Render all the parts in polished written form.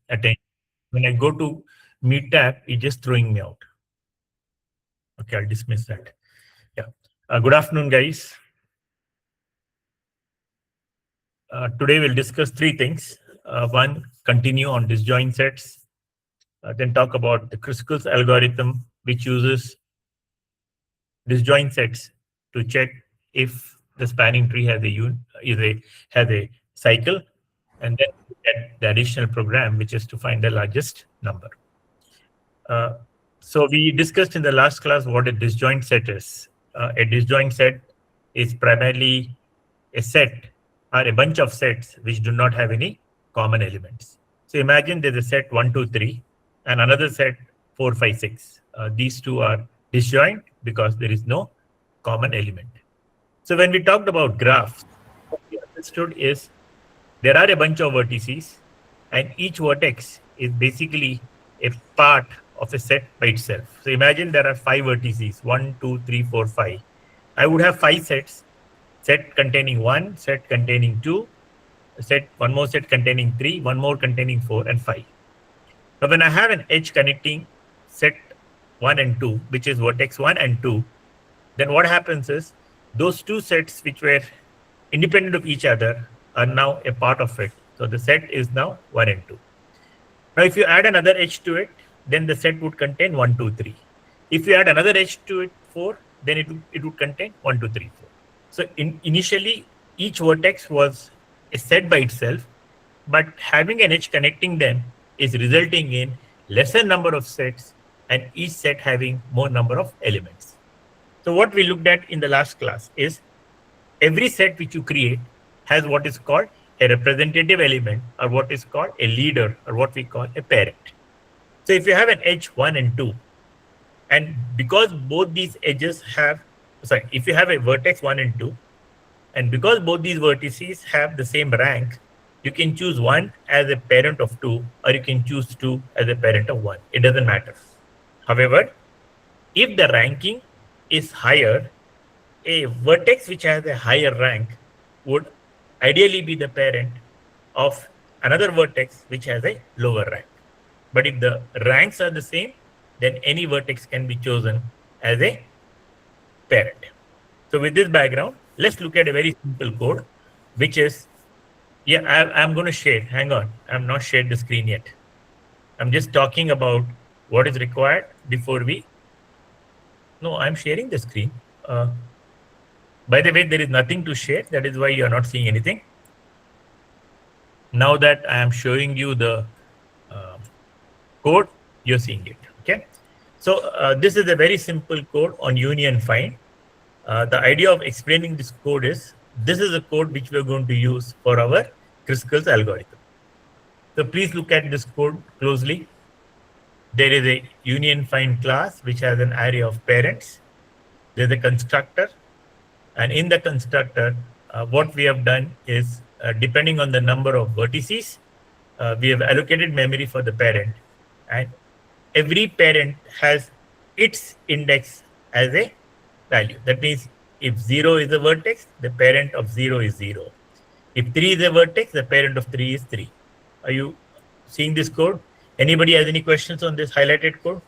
attention. When I go to Meet tab, it's just throwing me out. Okay, I'll dismiss that. Yeah. Good afternoon, guys. Today we'll discuss three things. One, continue on disjoint sets. Then talk about the Kruskals algorithm, which uses disjoint sets to check if the spanning tree has a cycle, and then get the additional program, which is to find the largest number. So we discussed in the last class what a disjoint set is. A disjoint set is primarily a set or a bunch of sets which do not have any common elements. So imagine there's a set 1, 2, 3 and another set 4, 5, 6. These two are disjoint because there is no common element. So when we talked about graphs, what we understood is there are a bunch of vertices and each vertex is basically a part of a set by itself. So imagine there are 5 vertices, 1, 2, 3, 4, 5. I would have 5 sets, set containing 1, set containing 2, one more set containing 3, one more containing 4 and 5. Now when I have an edge connecting set 1 and 2, which is vertex 1 and 2, then what happens is those two sets which were independent of each other are now a part of it. So the set is now 1 and 2. Now if you add another edge to it, then the set would contain 1, 2, 3. If you add another edge to it, 4, then it would contain 1, 2, 3, 4. So initially, each vertex was a set by itself, but having an edge connecting them is resulting in lesser number of sets and each set having more number of elements. So what we looked at in the last class is every set which you create has what is called a representative element or what is called a leader or what we call a parent. So if you have an edge 1 and 2, and because both these edges have, if you have a vertex 1 and 2, and because both these vertices have the same rank, you can choose 1 as a parent of 2, or you can choose 2 as a parent of 1. It doesn't matter. However, if the ranking is higher, a vertex which has a higher rank would ideally be the parent of another vertex which has a lower rank. But if the ranks are the same, then any vertex can be chosen as a parent. So with this background, let's look at a very simple code, which is, I'm going to share. Hang on, I'm not shared the screen yet. I'm just talking about what is required before we. No, I'm sharing the screen. By the way, there is nothing to share. That is why you are not seeing anything. Now that I am showing you the code, you're seeing it. Okay. So this is a very simple code on union find. The idea of explaining this code is this is a code which we're going to use for our Kruskals algorithm. So please look at this code closely. There is a union find class which has an array of parents. There's a constructor. And in the constructor, what we have done is, depending on the number of vertices, we have allocated memory for the parent. And every parent has its index as a value. That means if 0 is a vertex, the parent of 0 is 0. If 3 is a vertex, the parent of 3 is 3. Are you seeing this code? Anybody has any questions on this highlighted code?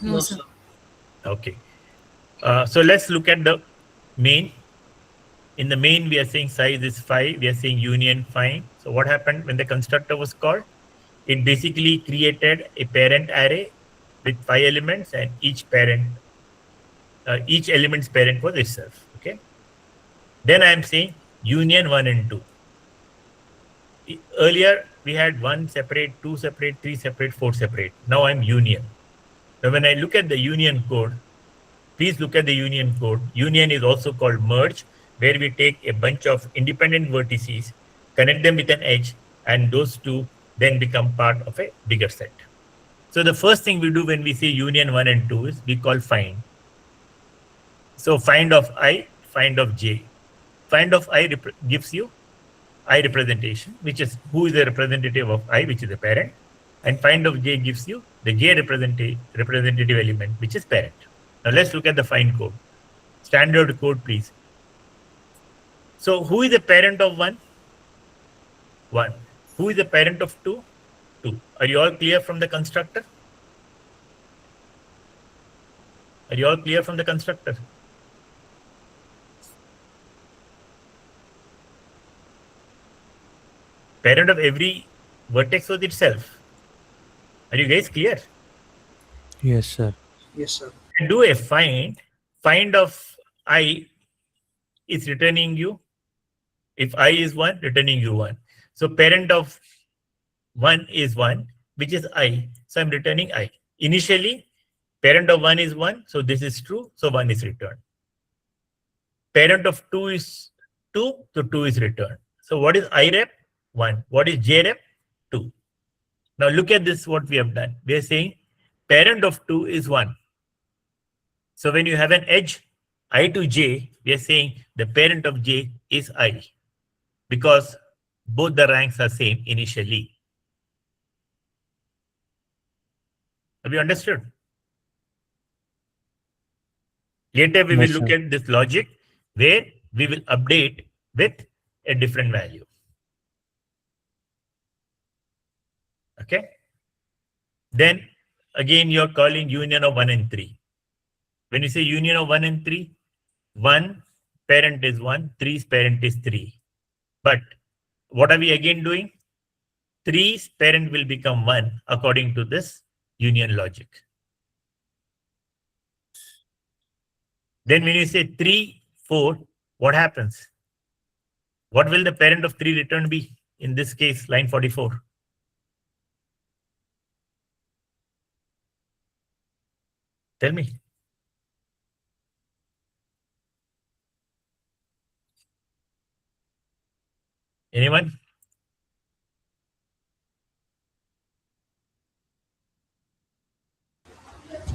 No, sir. Okay. So let's look at the main. In the main, we are saying size is 5. We are saying union find. So what happened when the constructor was called? It basically created a parent array with 5 elements, and each element's parent was itself. Okay. Then I am saying union 1 and 2. Earlier we had 1 separate, 2 separate, 3 separate, 4 separate. Now I'm union. Now when I look at the union code, please look at the union code. Union is also called merge, where we take a bunch of independent vertices, connect them with an edge, and those two then become part of a bigger set. So the first thing we do when we say union 1 and 2 is we call find. So find of I, find of j. Find of I gives you I representation, which is who is the representative of I, which is the parent, and find of j gives you the j representative element, which is parent. Now let's look at the find code. Standard code, please. So who is the parent of 1? 1. Who is the parent of 2? 2. Are you all clear from the constructor? Are you all clear from the constructor? Parent of every vertex was itself. Are you guys clear? Yes, sir. Yes, sir. Do a find of I is returning you. If I is 1, returning you 1. So parent of 1 is 1, which is I. So I'm returning I. Initially, parent of 1 is 1, so this is true, so 1 is returned. Parent of 2 is 2, so 2 is returned. So what is I rep? 1. What is J rep? 2. Now look at this, what we have done. We are saying parent of 2 is 1. So when you have an edge I to J, we are saying the parent of J is I, because both the ranks are same initially. Have you understood? Later we will Yes, look sir. at this logic where we will update with a different value. Okay. Then again, you're calling union of 1 and 3. When you say union of 1 and 3, 1 parent is 1, 3's parent is 3. But what are we again doing? 3's parent will become 1 according to this union logic. Then when you say 3, 4, what happens? What will the parent of 3 return be? In this case, line 44. Tell me. Anyone?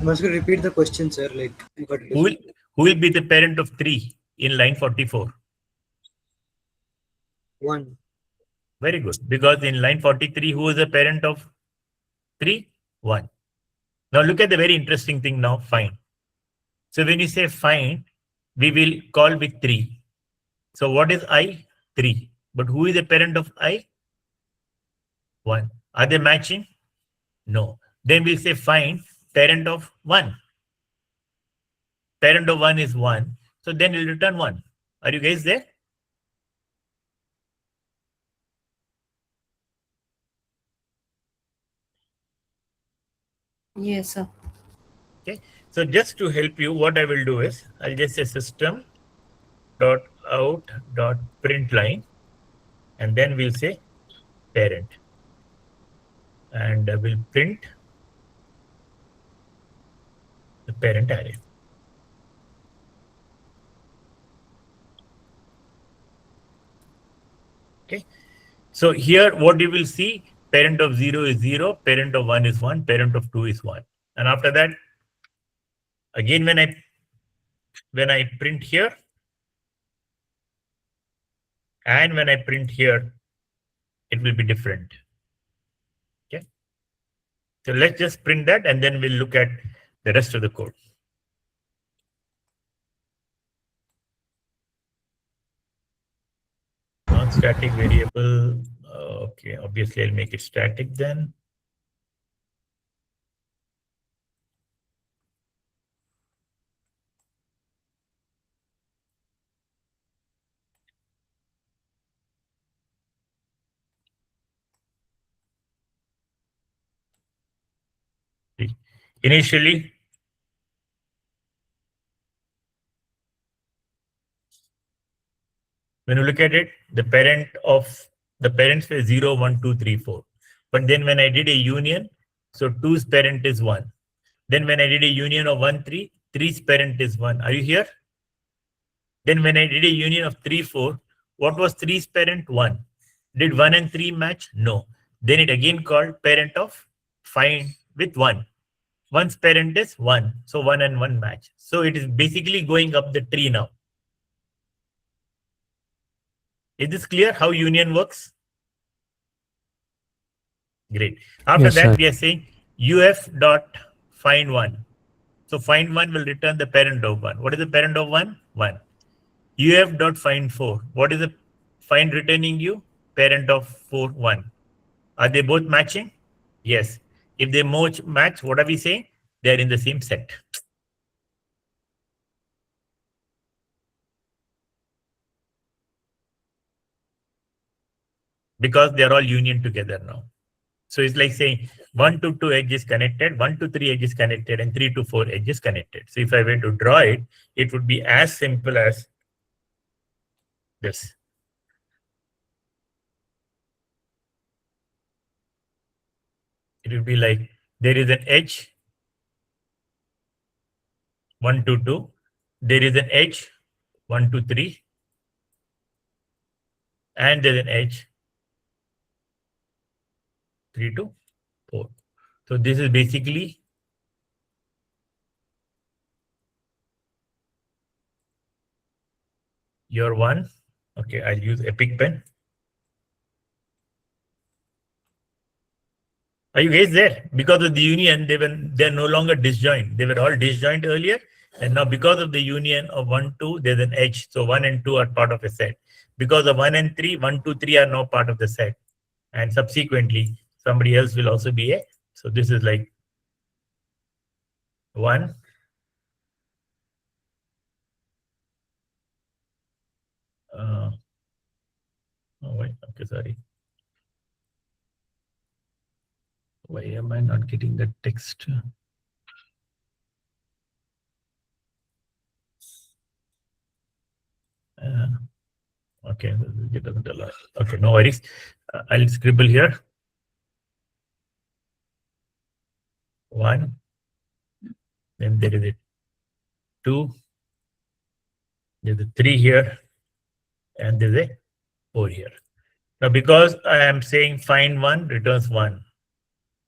Once you repeat the question, sir, like I got it. Who will be the parent of 3 in line 44? 1. Very good. Because in line 43, who is the parent of 3? 1. Now look at the very interesting thing now, find. So when you say find, we will call with 3. So what is I? 3. But who is the parent of I? 1. Are they matching? No. Then we'll say find parent of 1. Parent of 1 is 1. So then we'll return 1. Are you guys there? Yes, sir. Okay. So just to help you, what I will do is I'll just say system dot out dot print line, and then we'll say parent, and we'll print the parent array. Okay. So here what you will see, parent of 0 is 0, parent of 1 is 1, parent of 2 is 1. And after that, again, when I print here and when I print here, it will be different. Okay. So let's just print that, and then we'll look at the rest of the code. Non-static variable. Okay, obviously I'll make it static then. Initially, when you look at it, the parents were 0, 1, 2, 3, 4. But then when I did a union, so 2's parent is 1. Then when I did a union of 1, 3, 3's parent is 1. Are you here? Then when I did a union of 3, 4, what was 3's parent? 1. Did 1 and 3 match? No. Then it again called parent of find with 1. 1's parent is 1. So 1 and 1 match. So it is basically going up the tree now. Is this clear how union works? Great. After Yes, that, sir. we are saying uf dot find 1. So find 1 will return the parent of 1. What is the parent of 1? 1. UF dot find 4. What is the find returning U? Parent of 4, 1. Are they both matching? Yes. If they match, what are we saying? They are in the same set. Because they are all union together now. So it's like saying 1 to 2 edges connected, 1 to 3 edges connected, and 3 to 4 edges connected. So if I were to draw it, it would be as simple as this. It would be like there is an edge 1 to 2. There is an edge 1 to 3. And there's an edge 3 to 4. So this is basically your one. Okay, I'll use Epic Pen. Are you guys there? Because of the union, they're no longer disjoint. They were all disjoint earlier. And now because of the union of 1, 2, there's an edge. So 1 and 2 are part of a set. Because of 1 and 3, 1, 2, 3 are now part of the set. And subsequently, somebody else will also be a. So this is like 1. Oh, wait, okay, sorry. Why am I not getting the text? Okay, it doesn't allow. Okay, no worries. I'll scribble here. 1. Then there is a 2. There's a 3 here. And there's a 4 here. Now, because I am saying find 1 returns 1.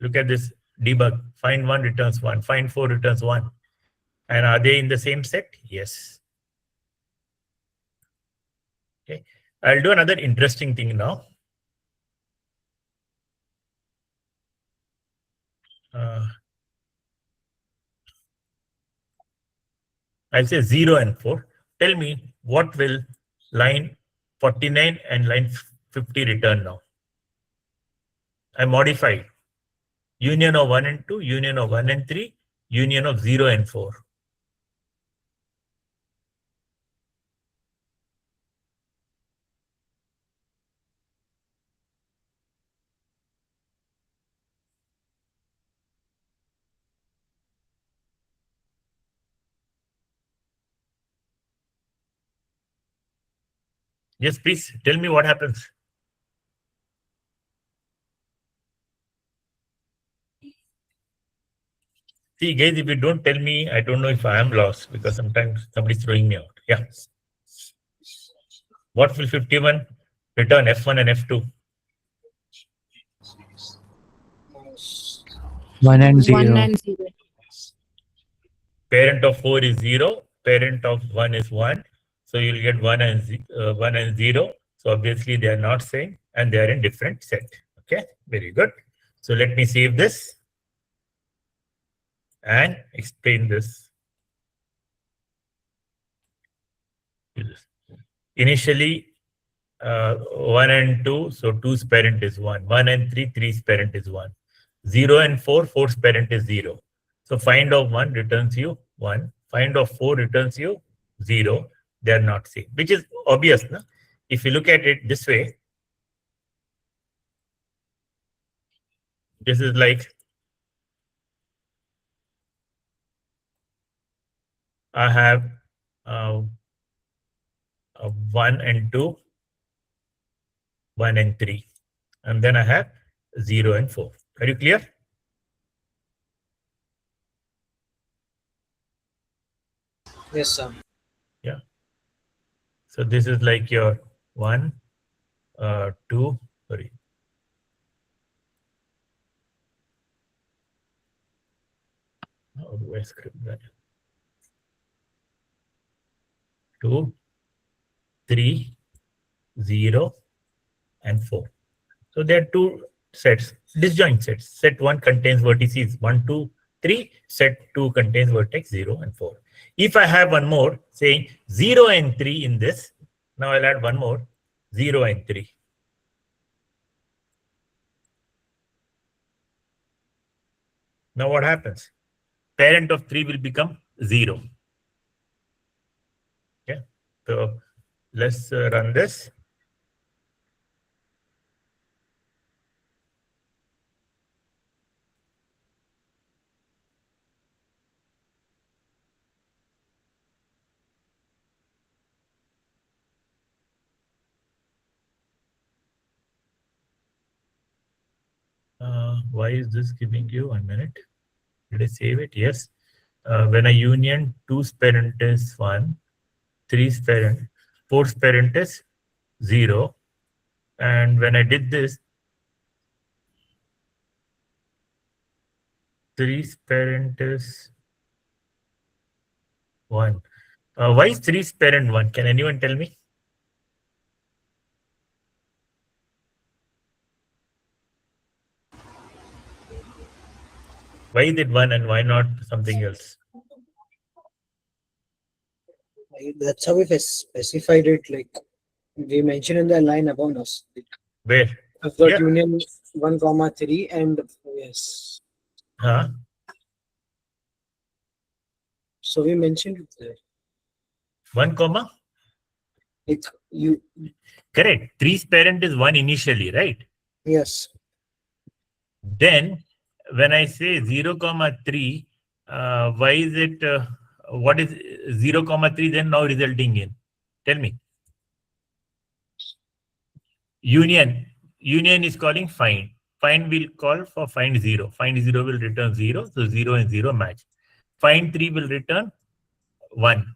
Look at this debug. Find 1 returns 1. Find 4 returns 1. And are they in the same set? Yes. Okay. I'll do another interesting thing now. I'll say 0 and 4. Tell me what will line 49 and line 50 return now. I modified union of 1 and 2, union of 1 and 3, union of 0 and 4. Yes, please tell me what happens. See, guys, if you don't tell me, I don't know if I am lost because sometimes somebody's throwing me out. Yeah. What will 51 return? F1 and F2. 1 and 0. 1 and 0. Parent of 4 is 0. Parent of 1 is 1. So you'll get 1 and 0. So obviously they are not same and they are in different set. Okay, very good. So let me save this and explain this. Initially, 1 and 2, so 2's parent is 1. 1 and 3, 3's parent is 1. 0 and 4, 4's parent is 0. So find of 1 returns you 1. Find of 4 returns you 0. They are not same, which is obvious. No? If you look at it this way, this is like I have 1 and 2, 1 and 3, and then I have 0 and 4. Are you clear? Yes, sir. Yeah. So this is like your 1, 2, sorry. How do I script that? 2, 3, 0, and 4. So there are two sets, disjoint sets. Set 1 contains vertices 1, 2, 3. Set 2 contains vertex 0 and 4. If I have one more saying 0 and 3 in this, now I'll add one more 0 and 3. Now what happens? Parent of 3 will become 0. Okay, so let's run this. Why is this giving you 1 minute? Did I save it? Yes. When a union 2's parent is 1, 3's parent, 4's parent is 0. And when I did this, 3's parent is 1. Why is 3's parent 1? Can anyone tell me? Why is it 1 and why not something else? That's how we specified it. Like we mentioned in the line above us. Where? I've got Yeah. union 1, 3 and yes. Huh? So we mentioned it there. 1 comma? Like you, Correct. 3's parent is 1 initially, right? yes. Then when I say 0 comma 3, why is it, what is 0 comma 3 then now resulting in? Tell me. Union is calling find. Find will call for find 0. Find 0 will return 0. So 0 and 0 match. Find 3 will return 1.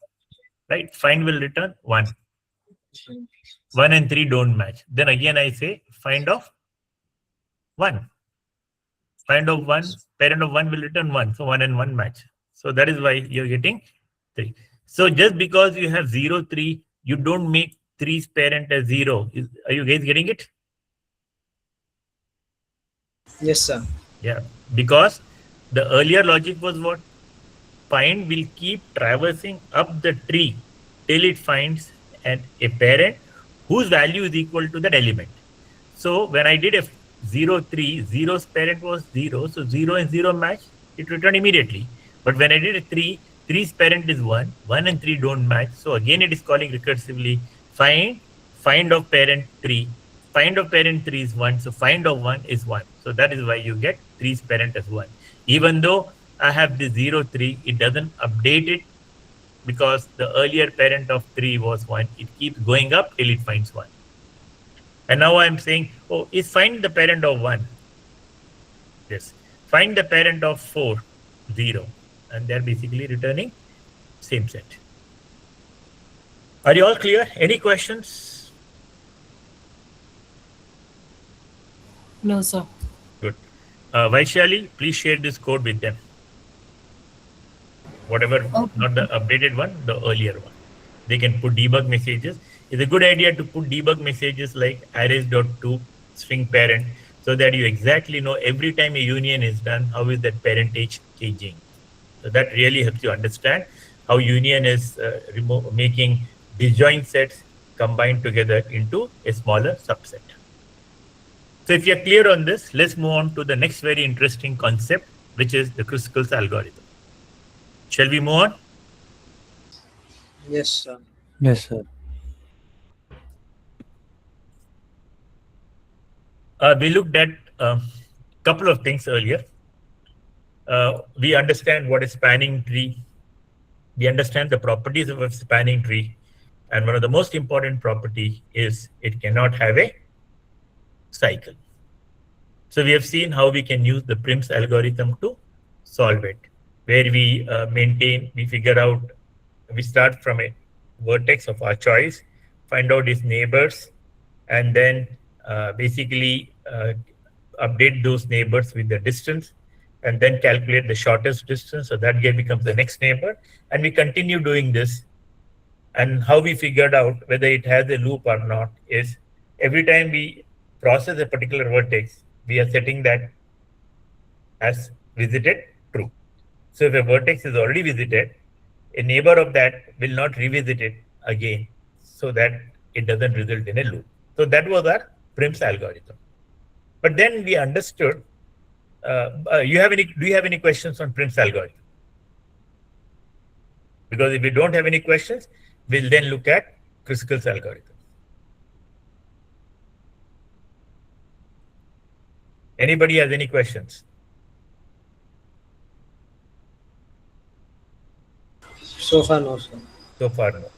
Right? Find will return 1. 1 and 3 don't match. Then again I say find of 1. Find of 1, parent of 1 will return 1. So 1 and 1 match. So that is why you're getting 3. So just because you have 0, 3, you don't make 3's parent as 0. Are you guys getting it? Yes, sir. Yeah. Because the earlier logic was what? Find will keep traversing up the tree till it finds a parent whose value is equal to that element. So when I did a 0, 3, 0's parent was 0. So 0 and 0 match, it returned immediately. But when I did a 3, 3's parent is 1. 1 and 3 don't match. So again it is calling recursively find of parent 3. Find of parent 3 is 1. So find of 1 is 1. So that is why you get 3's parent as 1. Even though I have the 0, 3, it doesn't update it because the earlier parent of 3 was 1. It keeps going up till it finds 1. And now I'm saying, oh, is find the parent of 1. Yes. Find the parent of 4, 0. And they're basically returning same set. Are you all clear? Any questions? No, sir. Good. Vaishali, please share this code with them. Whatever, not the updated one, the earlier one. They can put debug messages. It's a good idea to put debug messages like arrays.to string parent so that you exactly know every time a union is done, how is that parentage changing. So that really helps you understand how union is making disjoint sets combined together into a smaller subset. So if you're clear on this, let's move on to the next very interesting concept, which is the Kruskals algorithm. Shall we move on? Yes, sir. Yes, sir. We looked at a couple of things earlier. We understand what is spanning tree. We understand the properties of a spanning tree. And one of the most important property is it cannot have a cycle. So we have seen how we can use the Prim's algorithm to solve it, where we figure out, we start from a vertex of our choice, find out its neighbors, and then basically update those neighbors with the distance, and then calculate the shortest distance. So that becomes the next neighbor. And we continue doing this. And how we figured out whether it has a loop or not is every time we process a particular vertex, we are setting that as visited true. So if a vertex is already visited, a neighbor of that will not revisit it again so that it doesn't result in a loop. So that was our Prim's algorithm. But then we understood, do you have any questions on Prim's algorithm? Because if we don't have any questions, we'll then look at Kruskals algorithm. Anybody has any questions? So far, no, sir. So far, no.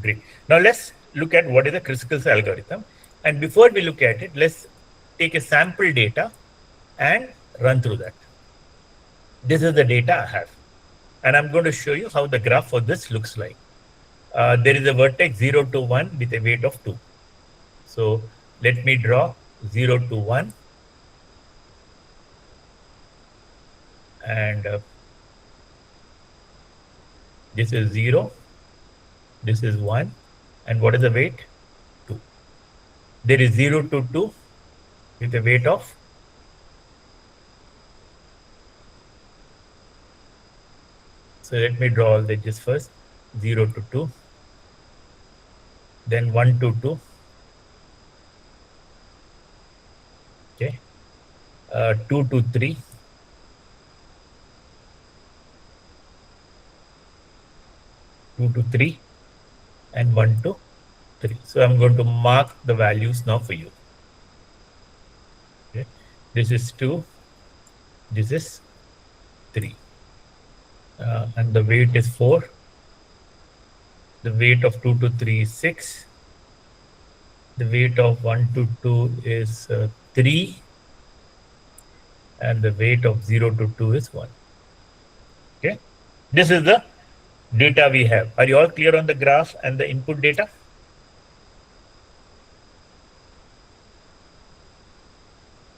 Great. Now let's look at what is the Kruskals algorithm. And before we look at it, let's take a sample data and run through that. This is the data I have. And I'm going to show you how the graph for this looks like. There is a vertex 0 to 1 with a weight of 2. So let me draw 0 to 1. And this is 0. This is 1. And what is the weight? 2. There is 0 to 2 with a weight of 'So let me draw all the edges first. 0 to 2. Then 1 to 2. Okay. 2 to 3. 2 to 3. And 1 to 3. So I'm going to mark the values now for you. Okay. This is 2. This is 3. And the weight is 4. The weight of 2 to 3 is 6. The weight of 1 to 2 is 3. And the weight of 0 to 2 is 1. Okay. This is the data we have. Are you all clear on the graph and the input data?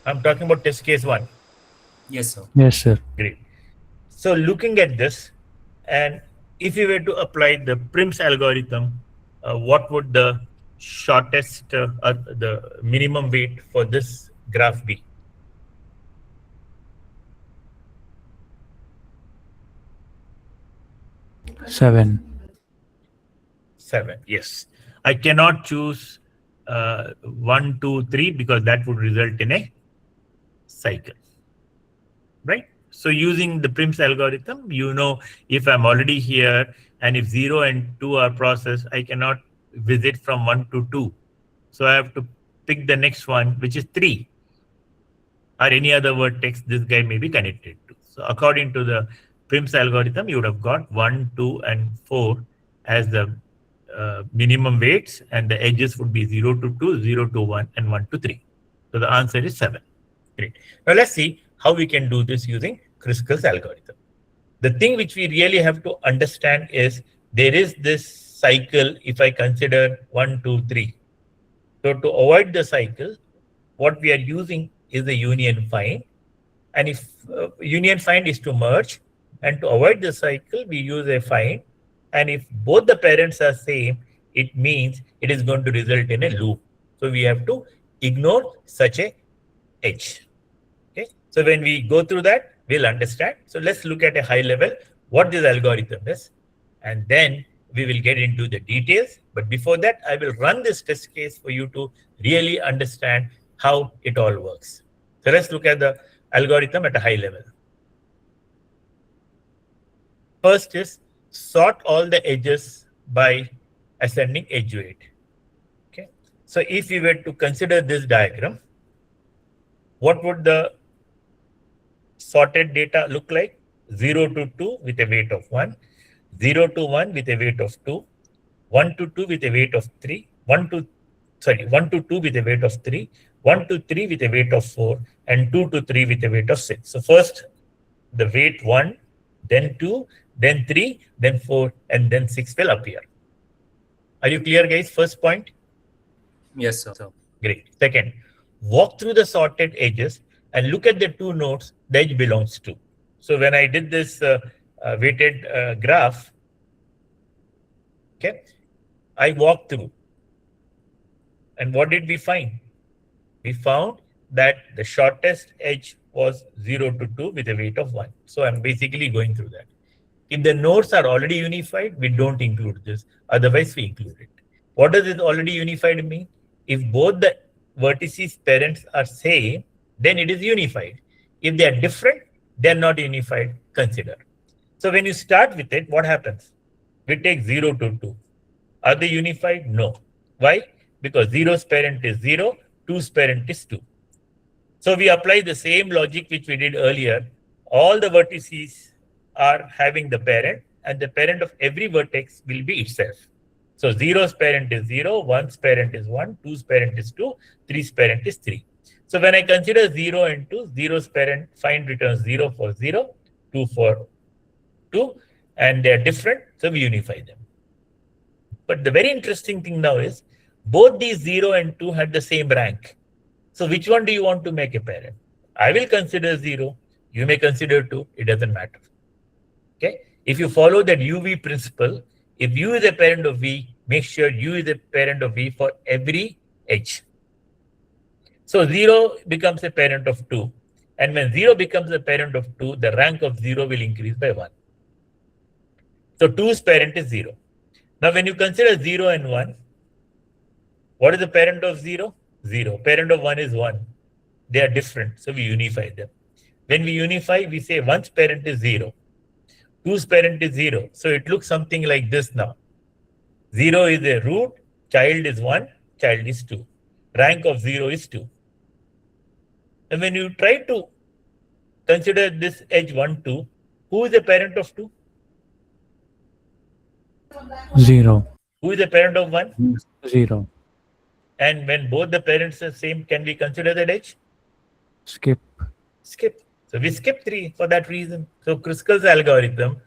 I'm talking about test case 1. Yes, sir. Yes, sir. Great. So looking at this, and if you were to apply the Prim's algorithm, what would the shortest, the minimum weight for this graph be? 7. 7. Yes. I cannot choose 1, 2, 3 because that would result in a cycle. Right? So using the Prim's algorithm, you know, if I'm already here and if 0 and 2 are processed, I cannot visit from 1 to 2. So I have to pick the next one, which is 3. Or any other vertex this guy may be connected to. So according to the Prim's algorithm, you would have got 1, 2, and 4 as the minimum weights, and the edges would be 0 to 2, 0 to 1, and 1 to 3. So the answer is 7. Great. Now let's see how we can do this using Kruskals algorithm. The thing which we really have to understand is there is this cycle if I consider 1, 2, 3. So to avoid the cycle, what we are using is the union find. And if union find is to merge, and to avoid the cycle, we use a find. And if both the parents are same, it means it is going to result in a loop. So we have to ignore such a edge. Okay. So when we go through that, we'll understand. So let's look at a high level what this algorithm is, and then we will get into the details. But before that, I will run this test case for you to really understand how it all works. So let's look at the algorithm at a high level. First is sort all the edges by ascending edge weight. Okay. So if you were to consider this diagram, what would the sorted data look like? 0 to 2 with a weight of 1, 0 to 1 with a weight of 2, 1 to 2 with a weight of 3, 1 to 2 with a weight of 3, 1 to 3 with a weight of 4, and 2 to 3 with a weight of 6. So first the weight 1, then 2, then 3, then 4, and then 6 will appear. Are you clear, guys? First point? Yes, sir. Great. Second, walk through the sorted edges and look at the two nodes the edge belongs to. So when I did this weighted graph, okay, I walked through. And what did we find? We found that the shortest edge was 0 to 2 with a weight of 1. So I'm basically going through that. If the nodes are already unified, we don't include this. Otherwise, we include it. What does it already unified mean? If both the vertices parents are same, then it is unified. If they are different, they are not unified. Consider. So when you start with it, what happens? We take 0 to 2. Are they unified? No. Why? Because 0's parent is 0, 2's parent is 2. So we apply the same logic which we did earlier. All the vertices are having the parent, and the parent of every vertex will be itself. So 0's parent is 0, 1's parent is 1, 2's parent is 2, 3's parent is 3. So when I consider 0 and 2, 0's parent find returns 0 for 0, 2 for 2, and they are different, so we unify them. But the very interesting thing now is both these 0 and 2 had the same rank. So which one do you want to make a parent? I will consider 0. You may consider 2. It doesn't matter. Okay. If you follow that UV principle, if U is a parent of V, make sure U is a parent of V for every edge. So 0 becomes a parent of 2. And when 0 becomes a parent of 2, the rank of 0 will increase by 1. So 2's parent is 0. Now when you consider 0 and 1, what is the parent of 0? 0. Parent of 1 is 1. They are different, so we unify them. When we unify, we say 1's parent is 0. 2's parent is 0. So it looks something like this now. 0 is a root, child is 1, child is 2. Rank of 0 is 2. And when you try to consider this edge 1, 2, who is the parent of 2? 0. Who is the parent of 1? 0. And when both the parents are same, can we consider that edge? Skip. Skip. So we skip 3 for that reason. So Kruskals algorithm,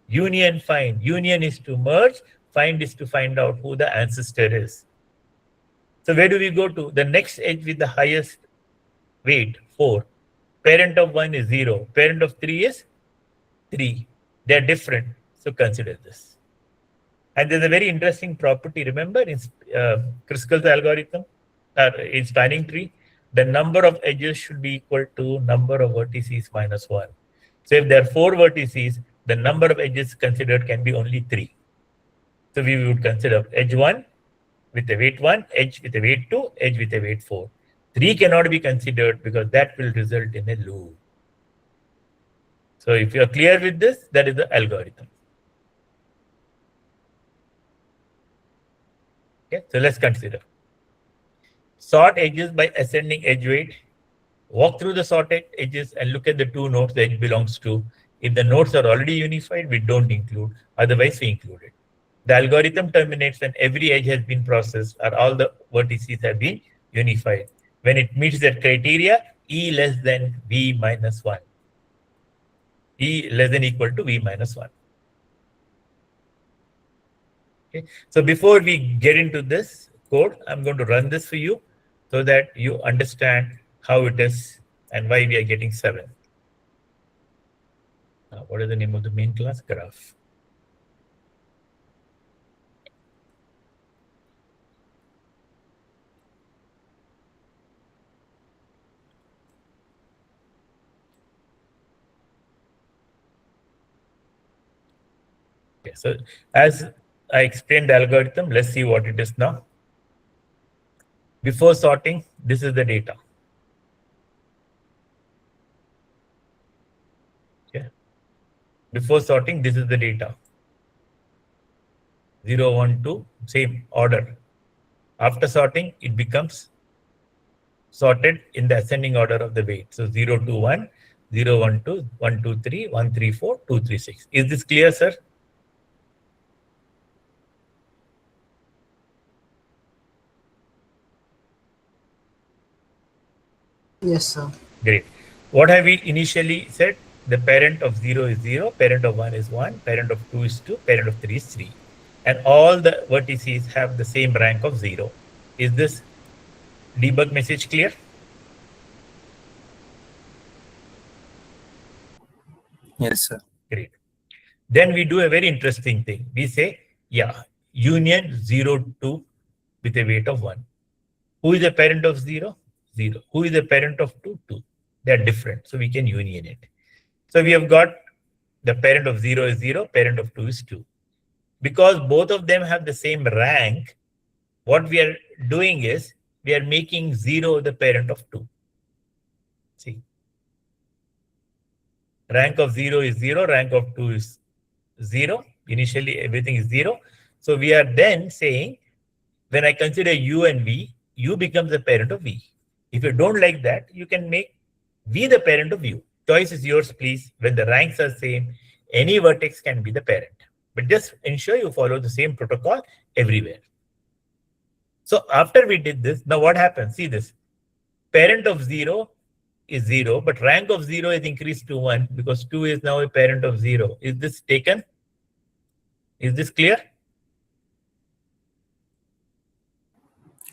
union find. Union is to merge, find is to find out who the ancestor is. So where do we go to? The next edge with the highest weight, 4. Parent of 1 is 0. Parent of 3 is 3. They are different. So consider this. And there's a very interesting property. Remember in Kruskals algorithm, in spanning tree, the number of edges should be equal to number of vertices minus 1. So if there are 4 vertices, the number of edges considered can be only 3. So we would consider edge 1 with a weight 1, edge with a weight 2, edge with a weight 4. 3 cannot be considered because that will result in a loop. So if you are clear with this, that is the algorithm. Okay, so let's consider. Sort edges by ascending edge weight. Walk through the sorted edges and look at the 2 nodes the edge belongs to. If the nodes are already unified, we don't include. Otherwise, we include it. The algorithm terminates when every edge has been processed or all the vertices have been unified. When it meets that criteria, E less than V minus 1. E less than equal to V minus 1. Okay. So before we get into this code, I'm going to run this for you so that you understand how it is and why we are getting 7. What is the name of the main class? Graph. Okay, so as I explained the algorithm, let's see what it is now. Before sorting, this is the data. Okay. Before sorting, this is the data. 0, 1, 2, same order. After sorting, it becomes sorted in the ascending order of the weight. So 0, 2, 1, 0, 1, 2, 1, 2, 3, 1, 3, 4, 2, 3, 6. Is this clear, sir? Yes, sir. Great. What have we initially said? The parent of 0 is 0, parent of 1 is 1, parent of 2 is 2, parent of 3 is 3. And all the vertices have the same rank of 0. Is this debug message clear? Yes, sir. Great. Then we do a very interesting thing. We say, yeah, union 0, 2 with a weight of 1. Who is the parent of 0? 0. Who is the parent of 2? 2. They are different. So we can union it. So we have got The parent of 0 is 0, parent of 2 is 2. Because both of them have the same rank, what we are doing is we are making 0 the parent of 2. See, rank of 0 is 0, rank of 2 is 0. Initially, everything is 0. So we are then saying, when I consider u and v, u becomes the parent of v. If you don't like that, you can make v the parent of u. Choice is yours, please. When the ranks are same, any vertex can be the parent. But just ensure you follow the same protocol everywhere. So after we did this, now what happens? See this. Parent of 0 is 0, but rank of 0 is increased to 1 because 2 is now a parent of 0. Is this taken? Is this clear?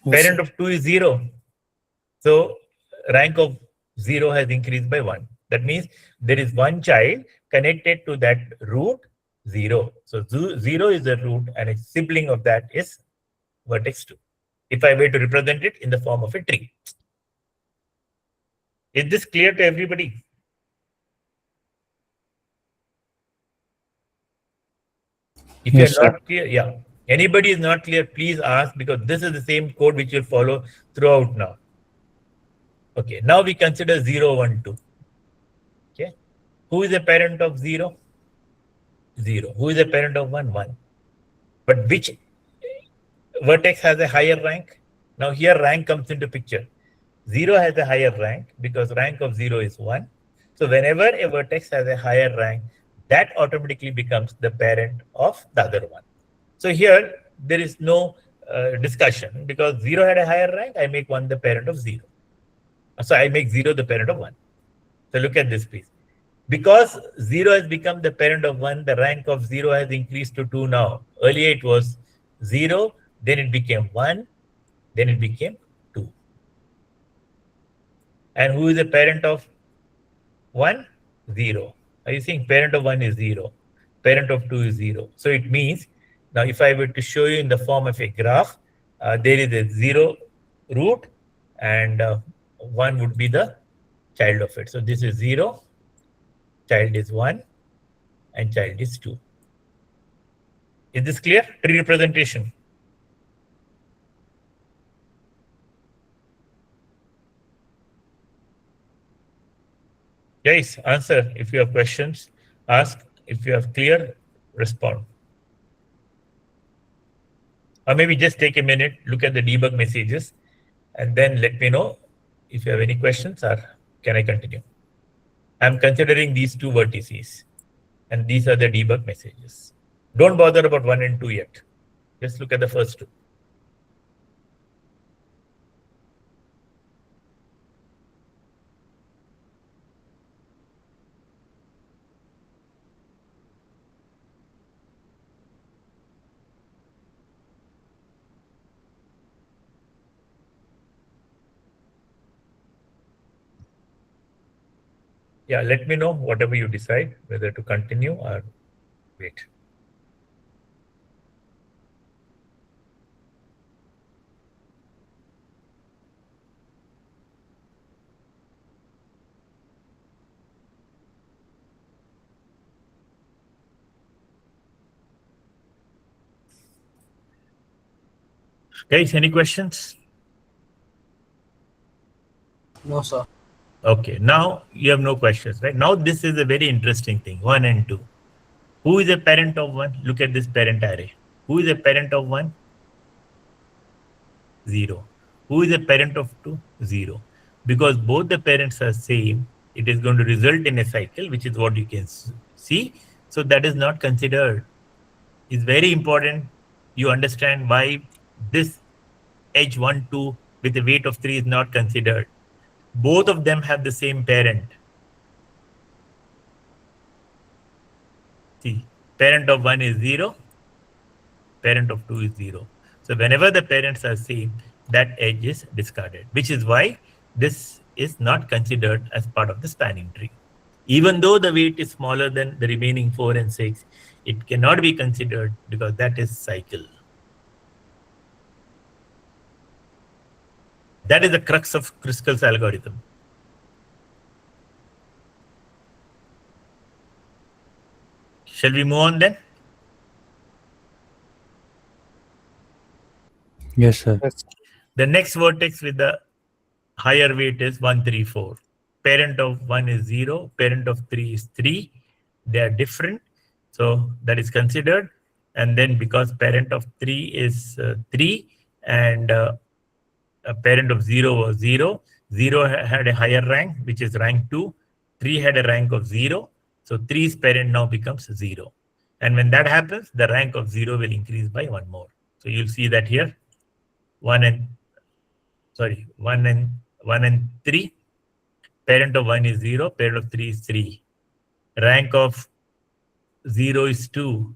Yes, Parent sir. of 2 is 0. So rank of 0 has increased by 1. That means there is one child connected to that root 0. So 0 is the root and a sibling of that is vertex 2. If I were to represent it in the form of a tree. Is this clear to everybody? If Yes, you are sir. not clear, yeah. Anybody is not clear, please ask because this is the same code which you'll follow throughout now. Okay, now we consider 0, 1, 2. Okay, who is a parent of 0? 0. Who is a parent of 1? 1. But which vertex has a higher rank? Now here rank comes into picture. 0 has a higher rank because rank of 0 is 1. So whenever a vertex has a higher rank, that automatically becomes the parent of the other one. So here there is no discussion because 0 had a higher rank, I make 1 the parent of 0. So I make 0 the parent of 1. So look at this, please. Because 0 has become the parent of 1, the rank of 0 has increased to 2 now. Earlier it was 0, then it became 1, then it became 2. And who is the parent of 1? 0. Are you seeing parent of 1 is 0? Parent of 2 is 0. So it means, now if I were to show you in the form of a graph, there is a 0 root and 1 would be the child of it. So this is 0, child is 1, and child is 2. Is this clear? Tree representation. Guys, answer. If you have questions, ask. If you have clear, respond. Or maybe just take a minute, look at the debug messages, and then let me know if you have any questions or can I continue? I'm considering these two vertices, and these are the debug messages. Don't bother about 1 and 2 yet. Just look at the first two. Yeah, let me know whatever you decide, whether to continue or wait. Guys, any questions? No, sir. Okay, now you have no questions, right? Now this is a very interesting thing, 1 and 2. Who is a parent of 1? Look at this parent array. Who is a parent of 1? 0. Who is a parent of 2? 0. Because both the parents are same, it is going to result in a cycle, which is what you can see. So that is not considered. It's very important you understand why this edge 1, 2 with a weight of 3 is not considered. Both of them have the same parent. See, parent of 1 is 0, parent of 2 is 0. So whenever the parents are same, that edge is discarded, which is why this is not considered as part of the spanning tree. Even though the weight is smaller than the remaining 4 and 6, it cannot be considered because that is cycle. That is the crux of Kruskals algorithm. Shall we move on then? Yes, sir. Yes. The next vertex with the higher weight is 1, 3, 4. Parent of 1 is 0. Parent of 3 is 3. They are different. So that is considered. And then because parent of 3 is 3 and a parent of 0 was 0, 0 had a higher rank, which is rank 2. 3 had a rank of 0. So 3's parent now becomes 0. And when that happens, the rank of 0 will increase by 1 more. So you'll see that here. 1 and 3. Parent of 1 is 0. Parent of 3 is 3. Rank of 0 is 2.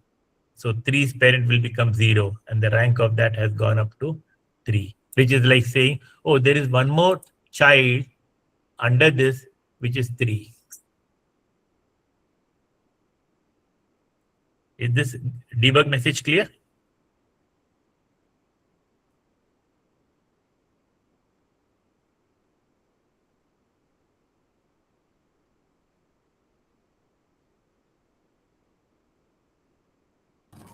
So 3's parent will become 0. And the rank of that has gone up to 3. Which is like saying, oh, there is one more child under this, which is 3. Is this debug message clear?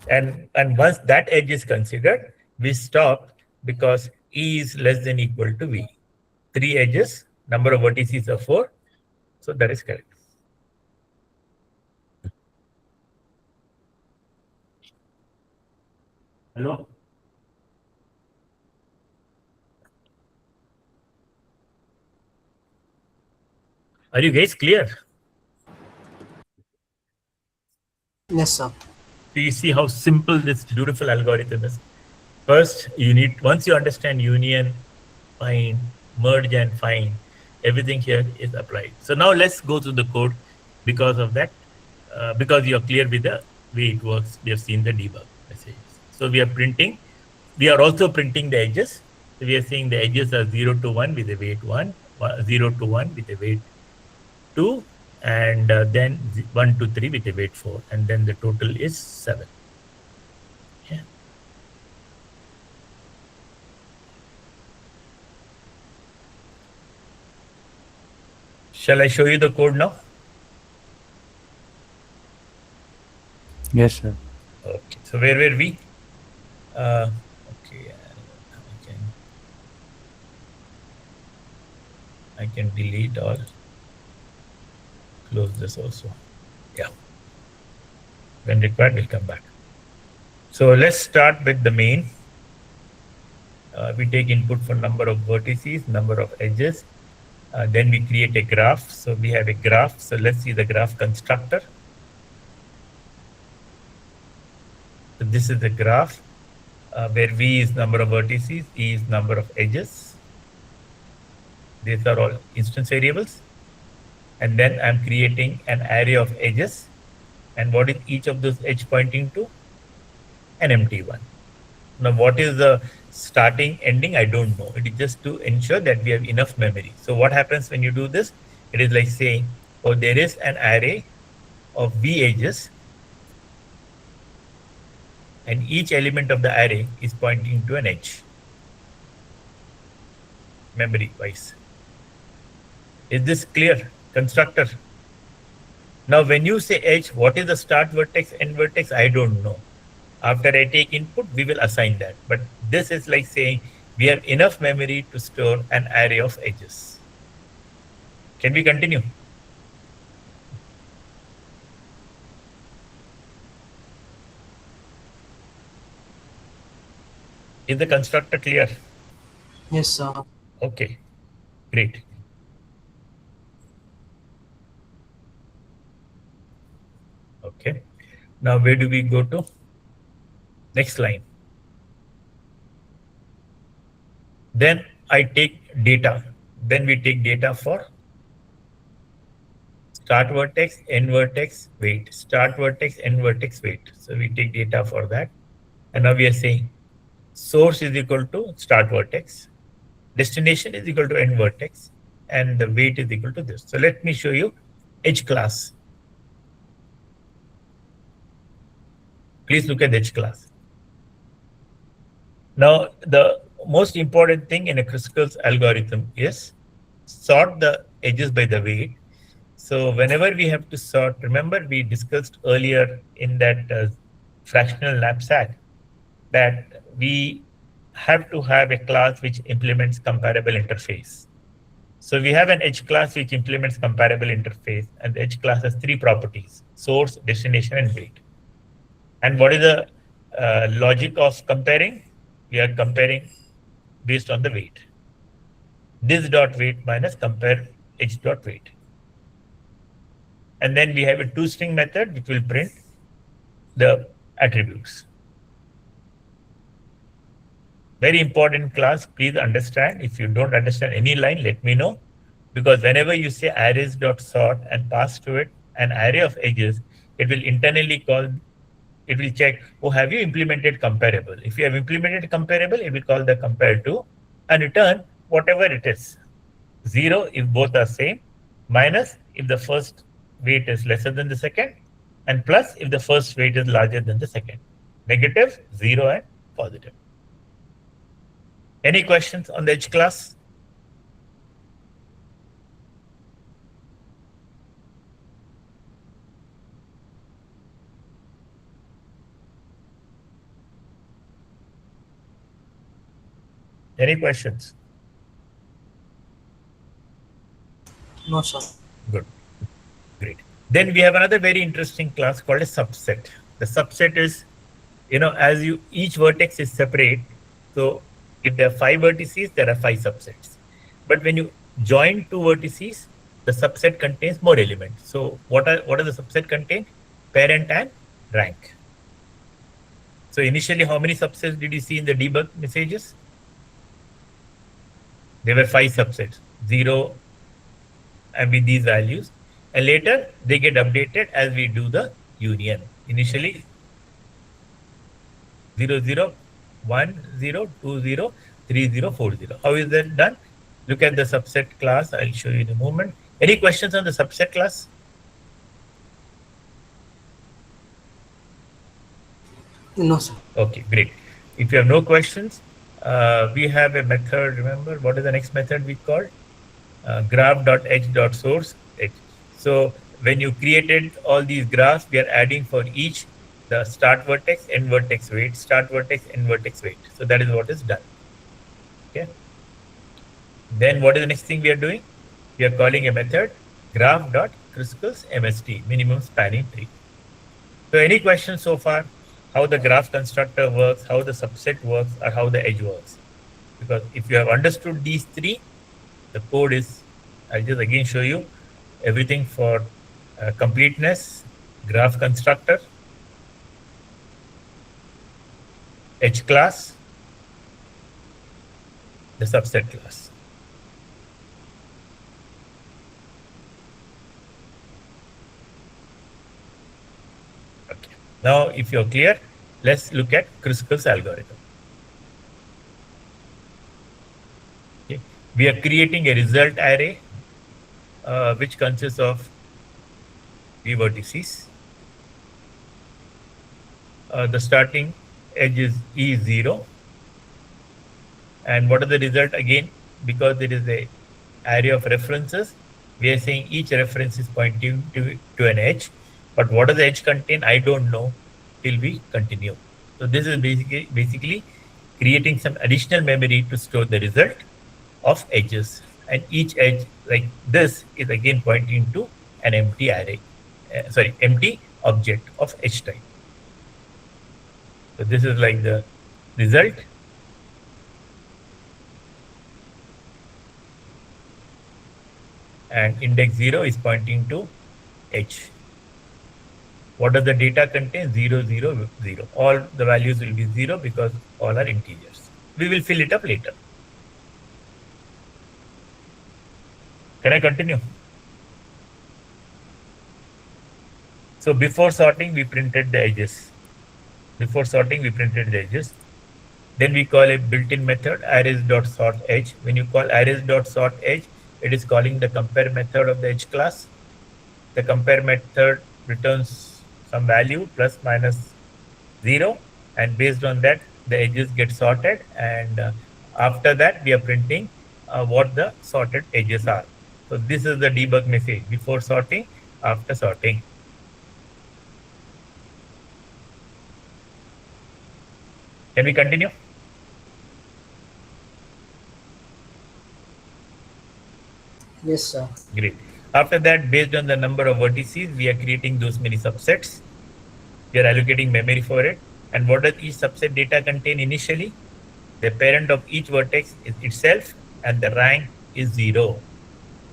And once that edge is considered, we stop because E is less than equal to V. 3 edges, number of vertices are 4. So that is correct. Hello? Are you guys clear? Yes, sir. So you see how simple this beautiful algorithm is. First, once you understand union, find, merge and find, everything here is applied. So now let's go to the code because of that, because you're clear with the way it works. We have seen the debug message. So we are also printing the edges. So we are saying the edges are 0 to 1 with a weight 1, 0 to 1 with a weight 2, and then 1 to 3 with a weight 4, and then the total is 7. Yeah. Shall I show you the code now? Yes, sir. Okay. So where were we? Okay. I can delete or close this also. Yeah. When required, we'll come back. So let's start with the main. We take input for number of vertices, number of edges. Then we create a graph. So we have a graph. So let's see the graph constructor. So this is the graph where V is number of vertices, E is number of edges. These are all instance variables. And then I'm creating an array of edges. And what is each of those edge pointing to? An empty one. Now, what is the starting, ending? I don't know. It is just to ensure that we have enough memory. So what happens when you do this? It is like saying, oh, there is an array of V edges, and each element of the array is pointing to an edge, memory-wise. Is this clear, constructor? Now, when you say edge, what is the start vertex, end vertex? I don't know. After I take input, we will assign that. But this is like saying we have enough memory to store an array of edges. Can we continue? Is the constructor clear? Yes, sir. Okay, great. Okay, now where do we go to? Next line. Then I take data. Then we take data for start vertex, end vertex, weight. Start vertex, end vertex, weight. So we take data for that. And now we are saying source is equal to start vertex, destination is equal to end vertex, and the weight is equal to this. So let me show you edge class. Please look at edge class. Now, the most important thing in a Kruskals algorithm is sort the edges by the weight, So whenever we have to sort, remember we discussed earlier in that fractional knapsack that we have to have a class which implements comparable interface. So we have an edge class which implements comparable interface, and the edge class has three properties: source, destination, and weight. And what is the logic of comparing? We are comparing based on the weight. This dot weight minus compare edge dot weight. And then we have a toString method which will print the attributes. Very important class, please understand. If you don't understand any line, let me know. Because whenever you say arrays.sort and pass to it an array of edges, it will internally call, it will check, oh, have you implemented comparable? If you have implemented comparable, it will call the compare to and return whatever it is. 0 if both are same, minus if the first weight is lesser than the second, and plus if the first weight is larger than the second. Negative, 0, and positive. Any questions on the edge class? Any questions? No, sir. Good. Great. Then we have another very interesting class called a subset. The subset is, as each vertex is separate. So if there are 5 vertices, there are 5 subsets. But when you join 2 vertices, the subset contains more elements. So what are the subset contain? Parent and rank. So initially, how many subsets did you see in the debug messages? There were 5 subsets, 0, and with these values. And later, they get updated as we do the union. Initially, 0, 0, 1, 0, 2, 0, 3, 0, 4, 0. How is that done? Look at the subset class. I'll show you in a moment. Any questions on the subset class? No, sir. Okay, great. If you have no questions, we have a method. Remember, what is the next method we called? Graph.edge.source edge. So when you created all these graphs, we are adding for each the start vertex, end vertex weight, start vertex, end vertex weight. So that is what is done. Okay. Then what is the next thing we are doing? We are calling a method graph.Kruskals MST, minimum spanning tree. So any questions so far? How the graph constructor works, how the subset works, or how the edge works? Because if you have understood these three, the code is, I'll just again show you everything for completeness: graph constructor, edge class, the subset class. Okay. Now, if you're clear, let's look at Kruskals algorithm. Okay. We are creating a result array which consists of V vertices. The starting edge is E0. And what is the result? Again, because it is a array of references, we are saying each reference is pointing to an edge. But what does the edge contain? I don't know till we continue. So this is basically creating some additional memory to store the result of edges. And each edge like this is again pointing to an empty array, empty object of edge type. So this is like the result. And index 0 is pointing to edge. What does the data contain? 0, 0, 0. All the values will be 0 because all are integers. We will fill it up later. Can I continue? So before sorting, we printed the edges. Then we call a built-in method arrays.sortEdge. When you call arrays.sortEdge, it is calling the compare method of the edge class. The compare method returns some value plus minus 0, and based on that, the edges get sorted. And after that, we are printing what the sorted edges are. So this is the debug message before sorting, after sorting. Can we continue? Yes, sir. Great. After that, based on the number of vertices, we are creating those many subsets. We are allocating memory for it. And what does each subset data contain initially? The parent of each vertex is itself, and the rank is 0.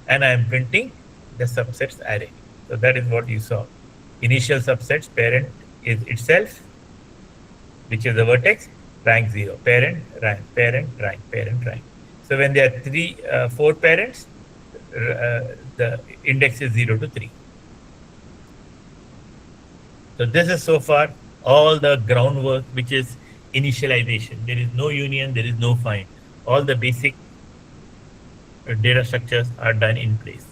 And I am printing the subsets array. So that is what you saw. Initial subsets, parent is itself, which is the vertex, rank 0. Parent, rank, parent, rank, parent, rank. So when there are 4 parents, the index is 0 to 3. So this is so far all the groundwork, which is initialization. There is no union, there is no find. All the basic data structures are done in place.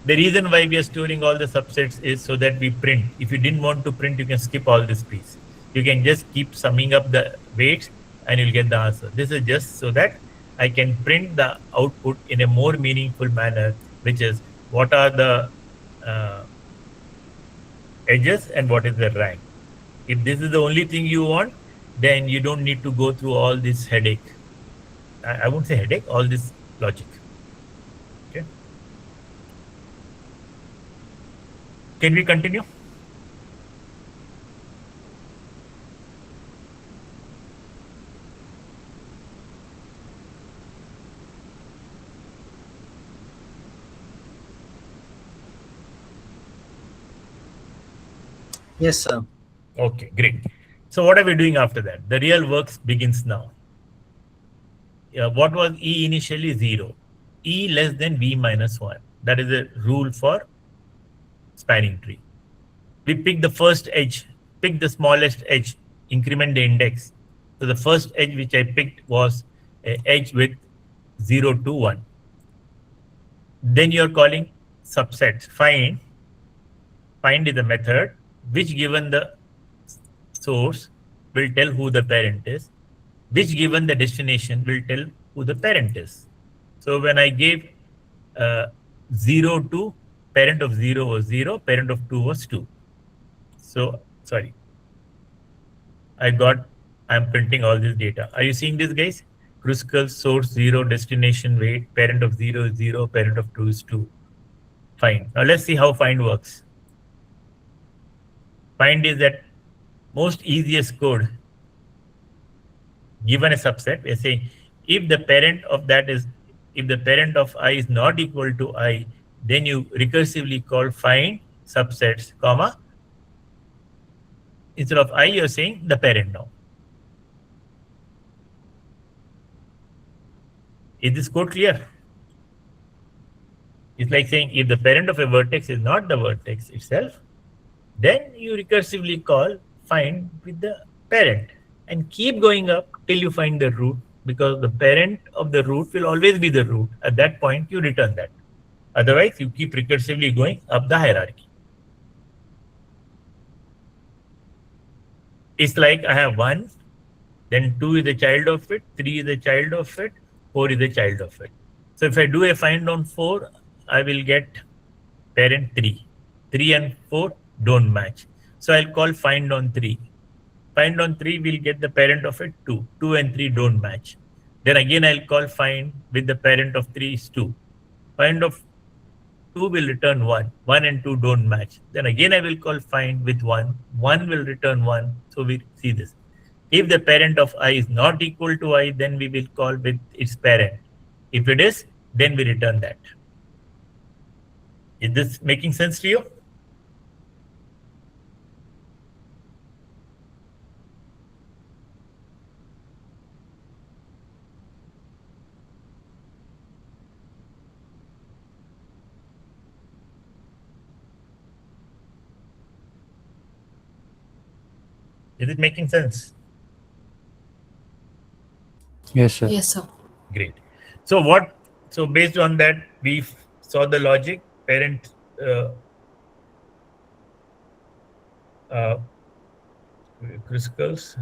The reason why we are storing all the subsets is so that we print. If you didn't want to print, you can skip all this piece. You can just keep summing up the weights and you'll get the answer. This is just so that I can print the output in a more meaningful manner, which is what are the edges and what is the rank. If this is the only thing you want, then you don't need to go through all this headache. I won't say headache, all this logic. Okay. Can we continue? Yes, sir. Okay, great. So what are we doing after that? The real work begins now. What was E initially? 0. E less than B minus 1. That is a rule for spanning tree. We pick the first edge, pick the smallest edge, increment the index. So the first edge which I picked was an edge with 0 to 1. Then you're calling subsets. Find is a method which, given the source, will tell who the parent is, which, given the destination, will tell who the parent is. So when I gave 0 to, parent of 0 was 0, parent of 2 was 2. So, sorry, I'm printing all this data. Are you seeing this, guys? Kruskals, source 0, destination weight, parent of 0 is 0, parent of 2 is 2. Fine. Now let's see how find works. Find is that most easiest code. Given a subset, we're saying if the parent of I is not equal to I, then you recursively call find subsets, comma. Instead of I, you're saying the parent now. Is this code clear? It's like saying if the parent of a vertex is not the vertex itself, then you recursively call find with the parent and keep going up till you find the root, because the parent of the root will always be the root. At that point, you return that. Otherwise, you keep recursively going up the hierarchy. It's like I have 1, then 2 is a child of it, 3 is a child of it, 4 is a child of it. So if I do a find on 4, I will get parent 3. 3 and 4 don't match. So I'll call find on 3. Find on 3 will get the parent of it 2. 2 and 3 don't match. Then again I'll call find with the parent of 3 is 2. Find of 2 will return 1. 1 and 2 don't match. Then again I will call find with 1. 1 will return 1. So we see this. If the parent of I is not equal to I, then we will call with its parent. If it is, then we return that. Is this making sense to you? Is it making sense? Yes, sir. Yes, sir. Great. So based on that, we saw the logic. Parent Kruskals,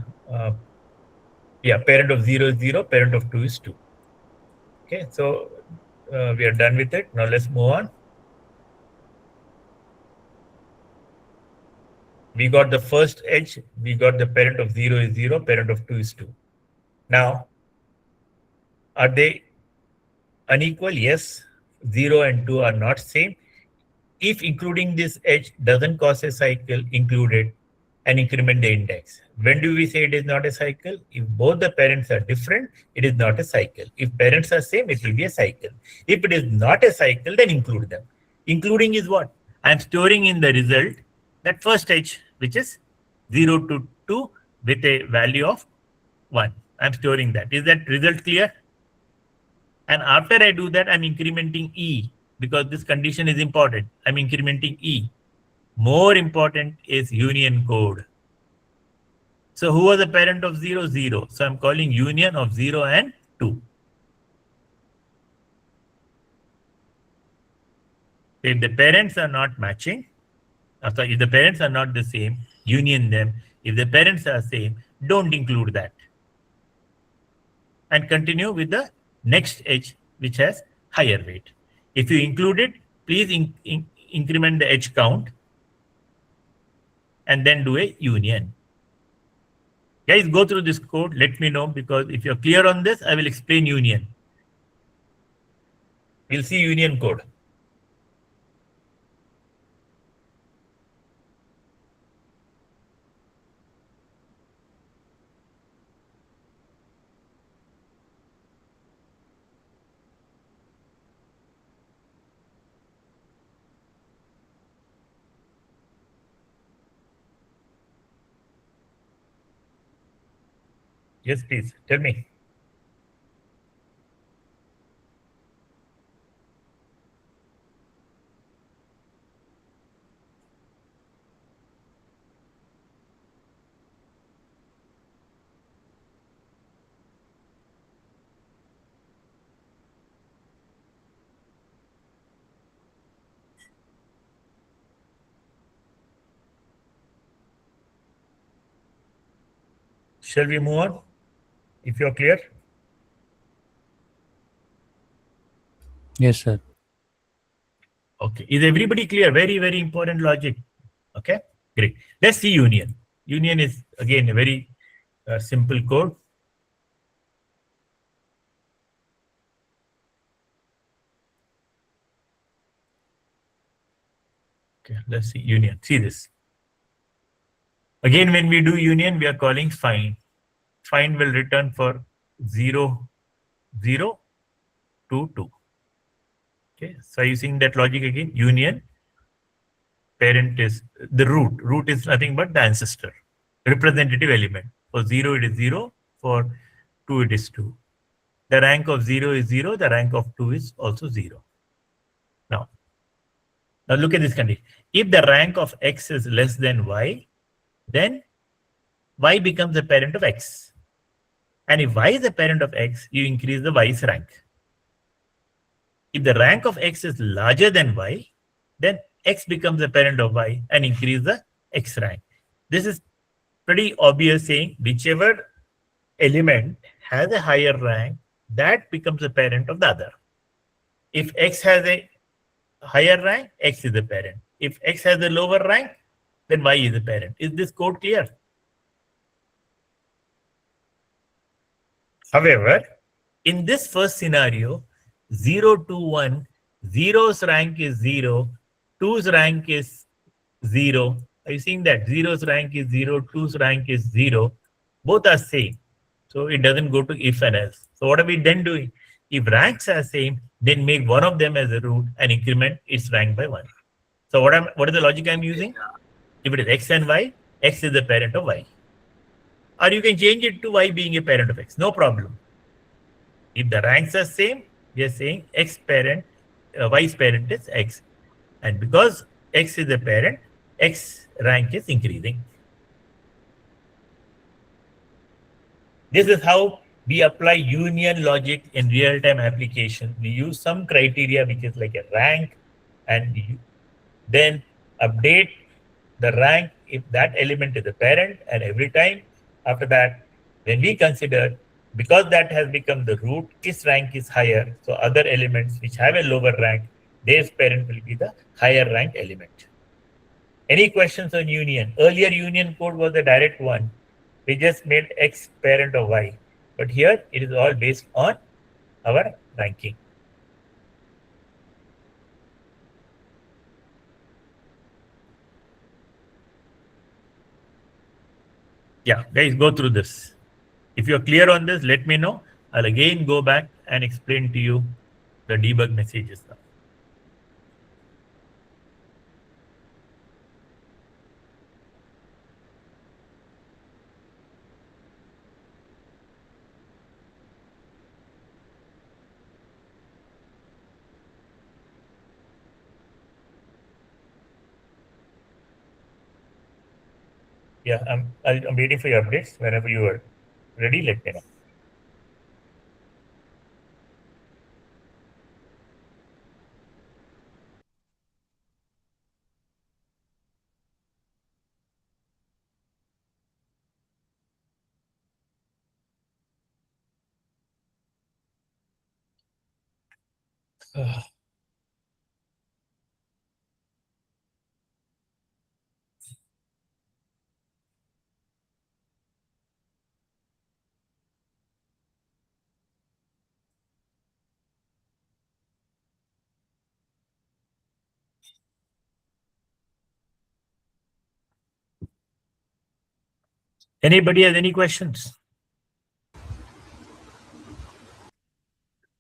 parent of 0 is 0, parent of 2 is 2. Okay, so we are done with it. Now let's move on. We got the first edge. We got the parent of 0 is 0, parent of 2 is 2. Now, are they unequal? Yes. 0 and 2 are not same. If including this edge doesn't cause a cycle, include it and increment the index. When do we say it is not a cycle? If both the parents are different, it is not a cycle. If parents are same, it will be a cycle. If it is not a cycle, then include them. Including is what? I am storing in the result that first edge, which is 0 to 2 with a value of 1. I am storing that. Is that result clear? And after I do that, I'm incrementing E because this condition is important. I'm incrementing E. More important is union code. So who was the parent of 0? 0. So I'm calling union of 0 and 2. If the parents are not matching, if the parents are not the same, union them. If the parents are same, don't include that. And continue with the next edge, which has higher weight. If you include it, please increment the edge count and then do a union. Guys, go through this code. Let me know, because if you're clear on this, I will explain union. We'll see union code. Yes, please tell me. Shall we move on? If you're clear. Yes, sir. Okay. Is everybody clear? Very, very important logic. Okay, great. Let's see union. Union is, again, a very simple code. Okay, let's see union. See this. Again, when we do union, we are calling find. Find will return for 0, 0, 2, 2. Okay, so using that logic again, union, parent is the root. Root is nothing but the ancestor, representative element. For 0, it is 0. For 2, it is 2. The rank of 0 is 0. The rank of 2 is also 0. Now look at this condition. If the rank of x is less than y, then y becomes the parent of x. And if y is the parent of x, you increase the y's rank. If the rank of x is larger than y, then x becomes the parent of y and increase the x rank. This is pretty obvious, saying whichever element has a higher rank, that becomes the parent of the other. If x has a higher rank, x is the parent. If x has a lower rank, then y is the parent. Is this code clear? However, in this first scenario, 0 to 1, 0's rank is 0, 2's rank is 0. Are you seeing that? 0's rank is 0, 2's rank is 0. Both are same. So it doesn't go to if and else. So what are we then doing? If ranks are same, then make one of them as a root and increment its rank by 1. So what is the logic I'm using? If it is x and y, x is the parent of y. Or you can change it to y being a parent of x. No problem. If the ranks are same, we are saying x parent, y's parent is x. And because x is the parent, x rank is increasing. This is how we apply union logic in real-time application. We use some criteria which is like a rank, and then update the rank if that element is a parent, and every time after that, when we consider Because that has become the root, its rank is higher. So other elements which have a lower rank, their parent will be the higher rank element. Any questions on union? Earlier union code was a direct one. We just made X parent of Y. But here it is all based on our ranking. Yeah, guys, go through this. If you're clear on this, let me know. I'll again go back and explain to you the debug messages now. Yeah, I'm waiting for your updates. Whenever you are ready, let me know. Anybody has any questions?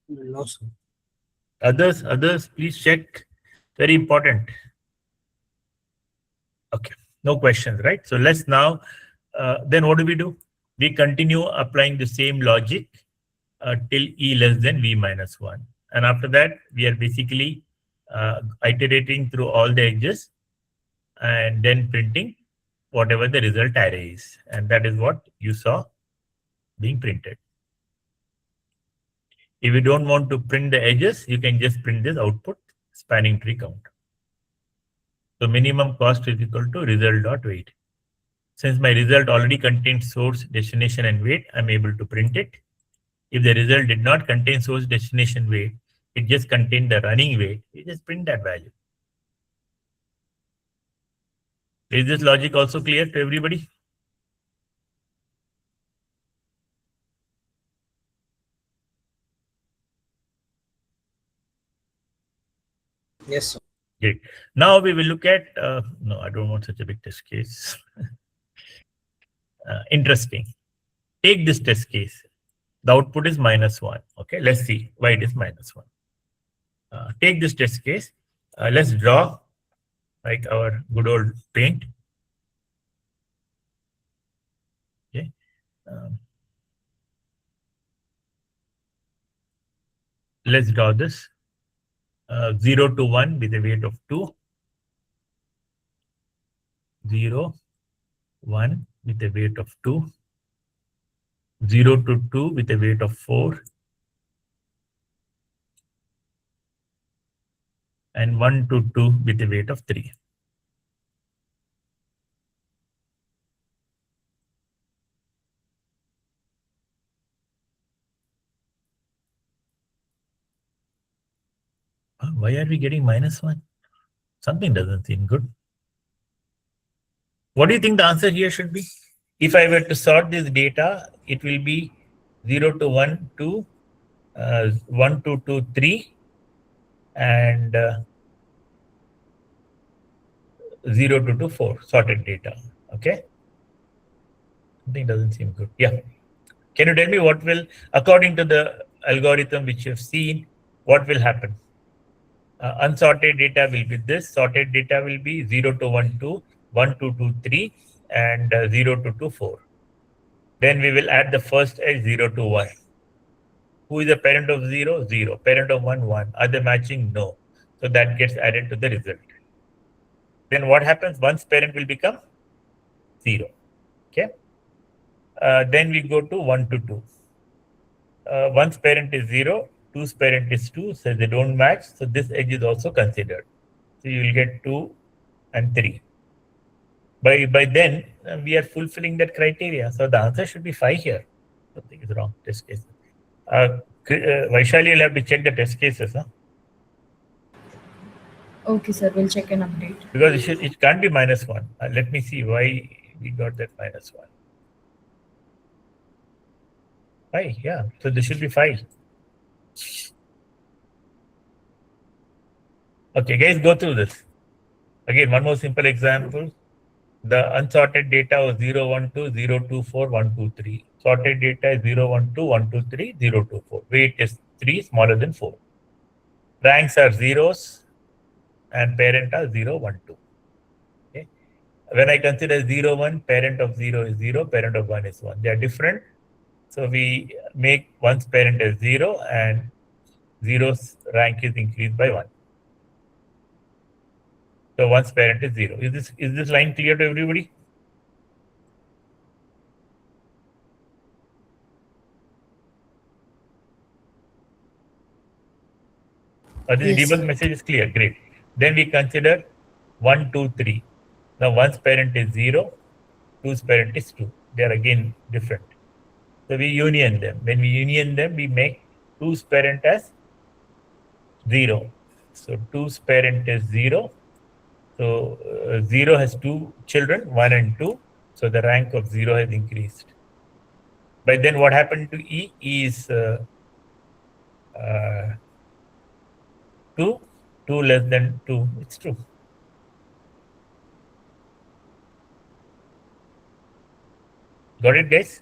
No, sir. Others, please check. Very important. Okay, no questions, right? So let's now, then what do? We continue applying the same logic till E less than V minus 1. And after that, we are basically iterating through all the edges and then printing whatever the result array is. And that is what you saw being printed. If you don't want to print the edges, you can just print this output spanning tree count. So minimum cost is equal to result.weight. Since my result already contains source, destination, and weight, I'm able to print it. If the result did not contain source, destination, weight, it just contained the running weight, you just print that value. Is this logic also clear to everybody? Yes, sir. Great. Now we will look at, no, I don't want such a big test case. Interesting. Take this test case. The output is -1. Okay, let's see why it is -1. Take this test case. Let's draw like our good old paint. Okay. Let's draw this 0 to 1 with a weight of 2, 0, 1 with a weight of 2, 0 to 2 with a weight of 4, and 1 to 2 with a weight of 3. Why are we getting -1? Something doesn't seem good. What do you think the answer here should be? If I were to sort this data, it will be 0 to 1 to 1 to 2, 3, and 0 to 2, 4 sorted data. Okay. Something doesn't seem good. Yeah. Can you tell me what will, according to the algorithm which you've seen, what will happen? Unsorted data will be this. Sorted data will be 0 to 1, 2, 1 to 2, 3, and 0 to 2, 4. Then we will add the first edge 0 to 1. Who is the parent of 0? 0. Parent of 1, 1. Are they matching? No. So that gets added to the result. Then what happens? One's parent will become 0. Okay. Then we go to 1 to 2. One's parent is 0, two's parent is 2, so they don't match. So this edge is also considered. So you will get 2 and 3. By then, we are fulfilling that criteria. So the answer should be 5 here. Something is wrong. Test case. Vaishali, you'll have to check the test cases, huh? Okay, sir. We'll check and update. Because it can't be -1. Let me see why we got that -1. 5, yeah. So this should be 5. Okay, guys, go through this. Again, one more simple example. The unsorted data was 0, 1, 2, 0, 2, 4, 1, 2, 3. Sorted data is 0, 1, 2, 1, 2, 3, 0, 2, 4. Weight is 3, smaller than 4. Ranks are zeros and parent are 0, 1, 2. Okay. When I consider 0, 1, parent of 0 is 0, parent of 1 is 1. They are different. So we make one's parent as 0 and 0's rank is increased by 1. So one's parent is 0. Is this line clear to everybody? This Yes, debug sir. message is clear. Great. Then we consider 1, 2, 3. Now one's parent is 0, two's parent is 2. They are again different. So we union them. When we union them, we make two's parent as 0. So two's parent is 0. So 0 has 2 children, 1 and 2. So the rank of 0 has increased. But then what happened to E? E is 2 less than 2. It's true. Got it, guys?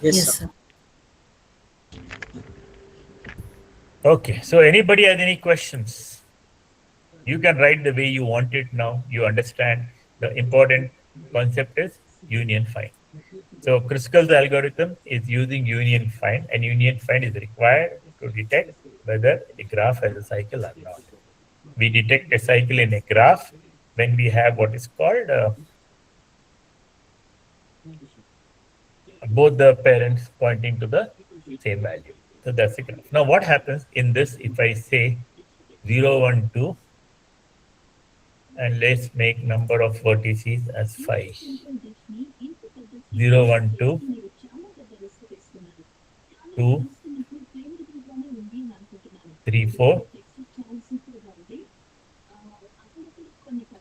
Yes, Yes, sir. sir. Okay, so anybody has any questions? You can write the way you want it now. You understand the important concept is union find. So Kruskals algorithm is using union find, and union find is required to detect whether a graph has a cycle or not. We detect a cycle in a graph when we have what is called both the parents pointing to the same value. So that's the graph. Now what happens in this if I say 0, 1, 2, and let's make number of vertices as 5. 0, 1, 2, 2, 3, 4,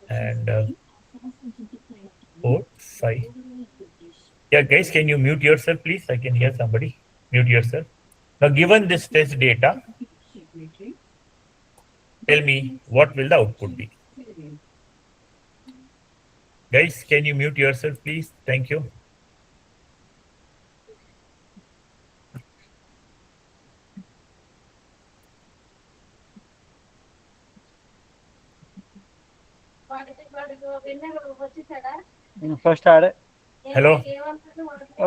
and 4, 5. Yeah, guys, can you mute yourself, please? I can hear somebody. Mute yourself. Now, given this test data, tell me what will the output be? Guys, can you mute yourself, please? Thank you. First ఆడే Hello?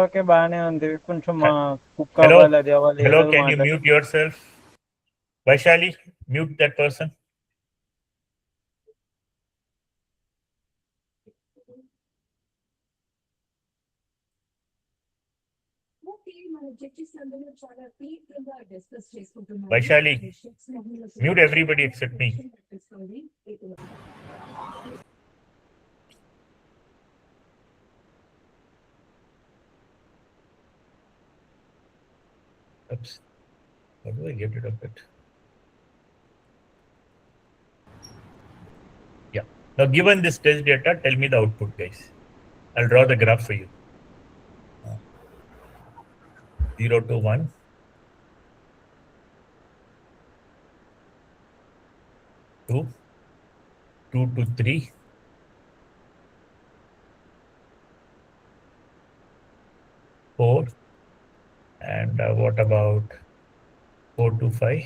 Okay బాగానే ఉంది కొంచెం మా కుక్క Hello? అవ్వాలి అది అవ్వాలి Hello, ఏదో can you mute yourself? Vaishali, mute that person. Vaishali, mute everybody except me. Oops. How do I get rid of it? Yeah. Now, given this test data, tell me the output, guys. I'll draw the graph for you. 0 to 1. 2, 2 to 3, 4, and what about 4 to 5?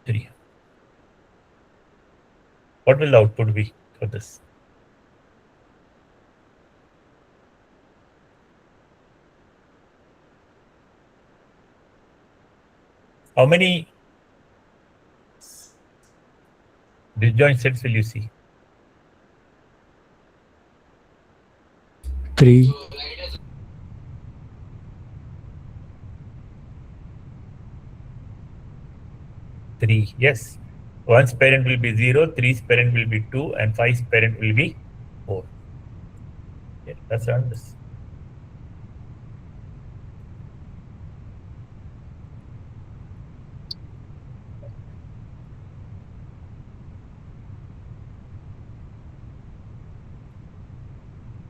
3. What will the output be for this? How many disjoint sets will you see? 3. Three. Yes. 1's parent will be 0, 3's parent will be 2, and 5's parent will be 4. Yeah, that's on this.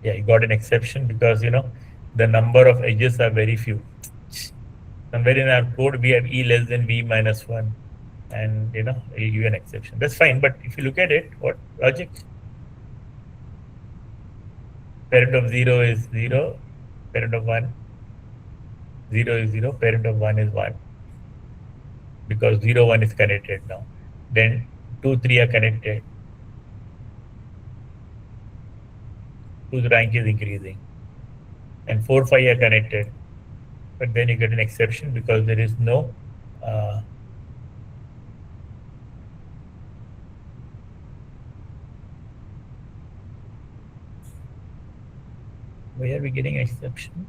Yeah, you got an exception because the number of edges are very few. Somewhere in our code we have e less than v minus 1, and you give an exception. That's fine, but if you look at it, what logic? Parent of 0 is 0, parent of 1, 0 is 0, parent of 1 is 1, because 0, 1 is connected now. Then 2, 3 are connected. 2's rank is increasing. And 4, 5 are connected. But then you get an exception because there is no where are we getting exception?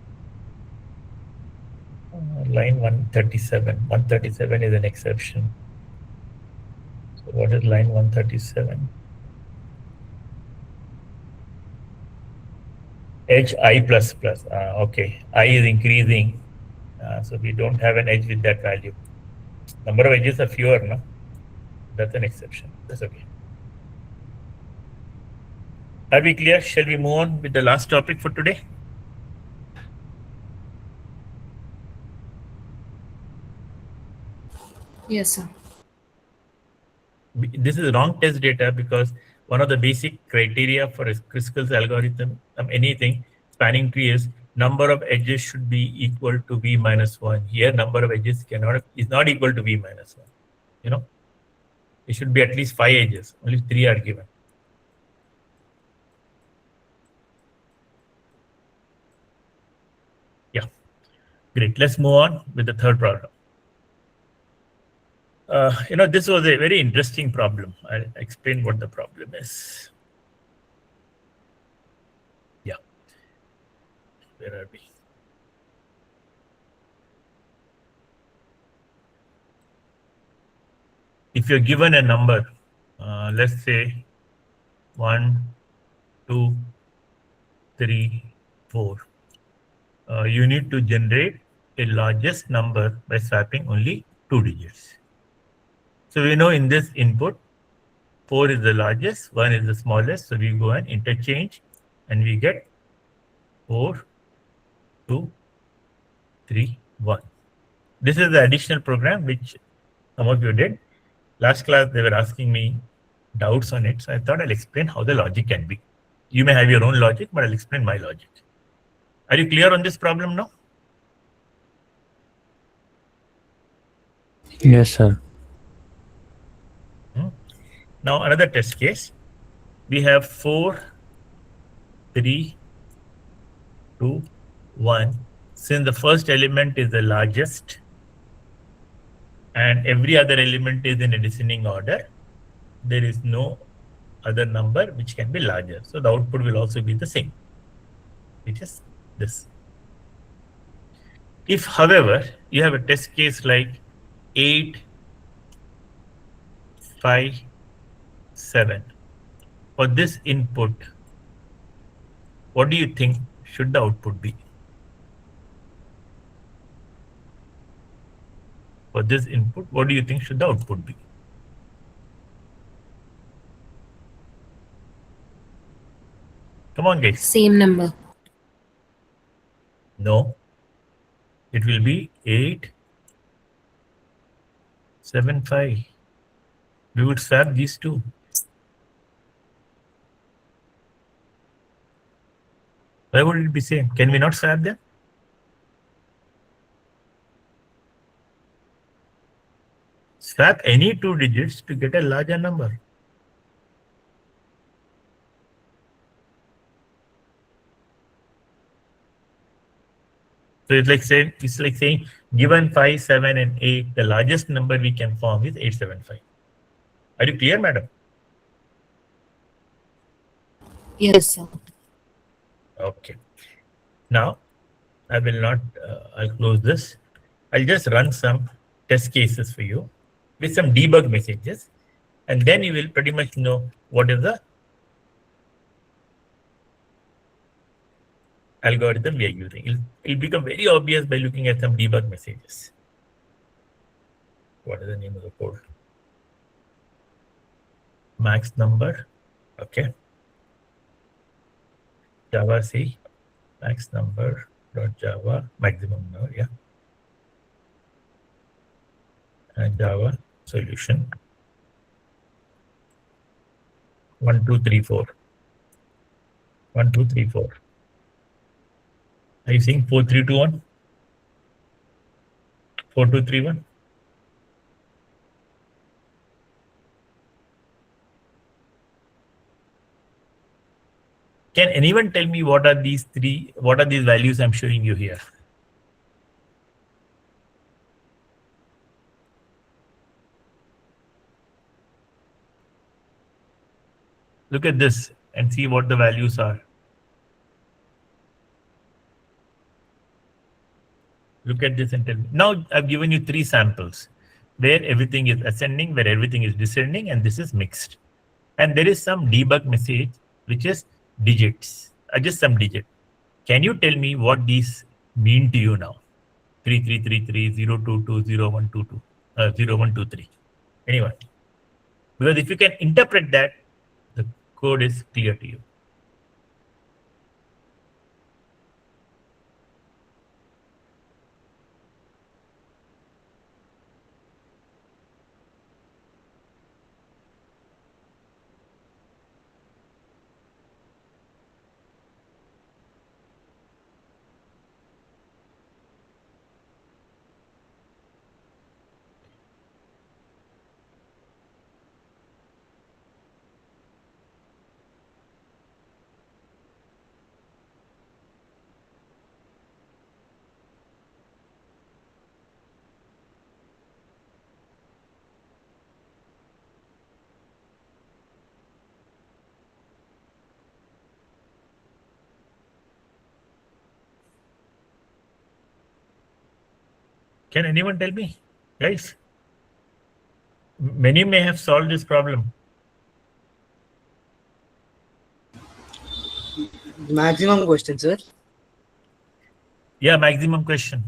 Line 137. 137 is an exception. So what is line 137? Edge I plus plus. Okay, I is increasing. So we don't have an edge with that value. Number of edges are fewer, no? That's an exception. That's okay. Are we clear? Shall we move on with the last topic for today? Yes, sir. This is wrong test data because one of the basic criteria for a Kruskals algorithm, anything spanning tree, is number of edges should be equal to v minus 1. Here, number of edges is not equal to v minus 1. It should be at least 5 edges. Only 3 are given. Yeah, great. Let's move on with the third problem. This was a very interesting problem. I'll explain what the problem is. Yeah. Where are we? If you're given a number, let's say 1, 2, 3, 4, you need to generate a largest number by swapping only 2 digits. So we know in this input, 4 is the largest, 1 is the smallest. So we go and interchange and we get 4, 2, 3, 1. This is the additional program which some of you did. Last class, they were asking me doubts on it. So I thought I'll explain how the logic can be. You may have your own logic, but I'll explain my logic. Are you clear on this problem now? Yes, sir. Now another test case. We have 4, 3, 2, 1. Since the first element is the largest and every other element is in a descending order, there is no other number which can be larger. So the output will also be the same, which is this. If, however, you have a test case like 8, 5, 7, for this input, what do you think should the output be? For this input, what do you think should the output be? Come on, guys. Same number. No. It will be 8, 7, 5. We would swap these two. Why would it be same? Can we not swap them? Swap any 2 digits to get a larger number. So it's like saying given 5, 7, and 8, the largest number we can form is 875. Are you clear, madam? Yes, sir. Okay. Now, I will not, I'll close this. I'll just run some test cases for you with some debug messages. And then you will pretty much know what is the algorithm we are using. It'll become very obvious by looking at some debug messages. What is the name of the code? Max number. Okay. Java C. Max number dot Java maximum number. Yeah. And Java solution. 1, 2, 3, 4. 1, 2, 3, 4. Are you seeing 4, 3, 2, 1? 4, 2, 3, 1? Can anyone tell me what are these values I'm showing you here? Look at this and see what the values are. Look at this and tell me. Now I've given you 3 samples where everything is ascending, where everything is descending, and this is mixed. And there is some debug message, which is digits, just some digit. Can you tell me what these mean to you now? 3333, 022, 0122, 0123. Anyone? Because if you can interpret that, the code is clear to you. Can anyone tell me, guys? Many may have solved this problem. Maximum question, sir. Yeah, maximum question.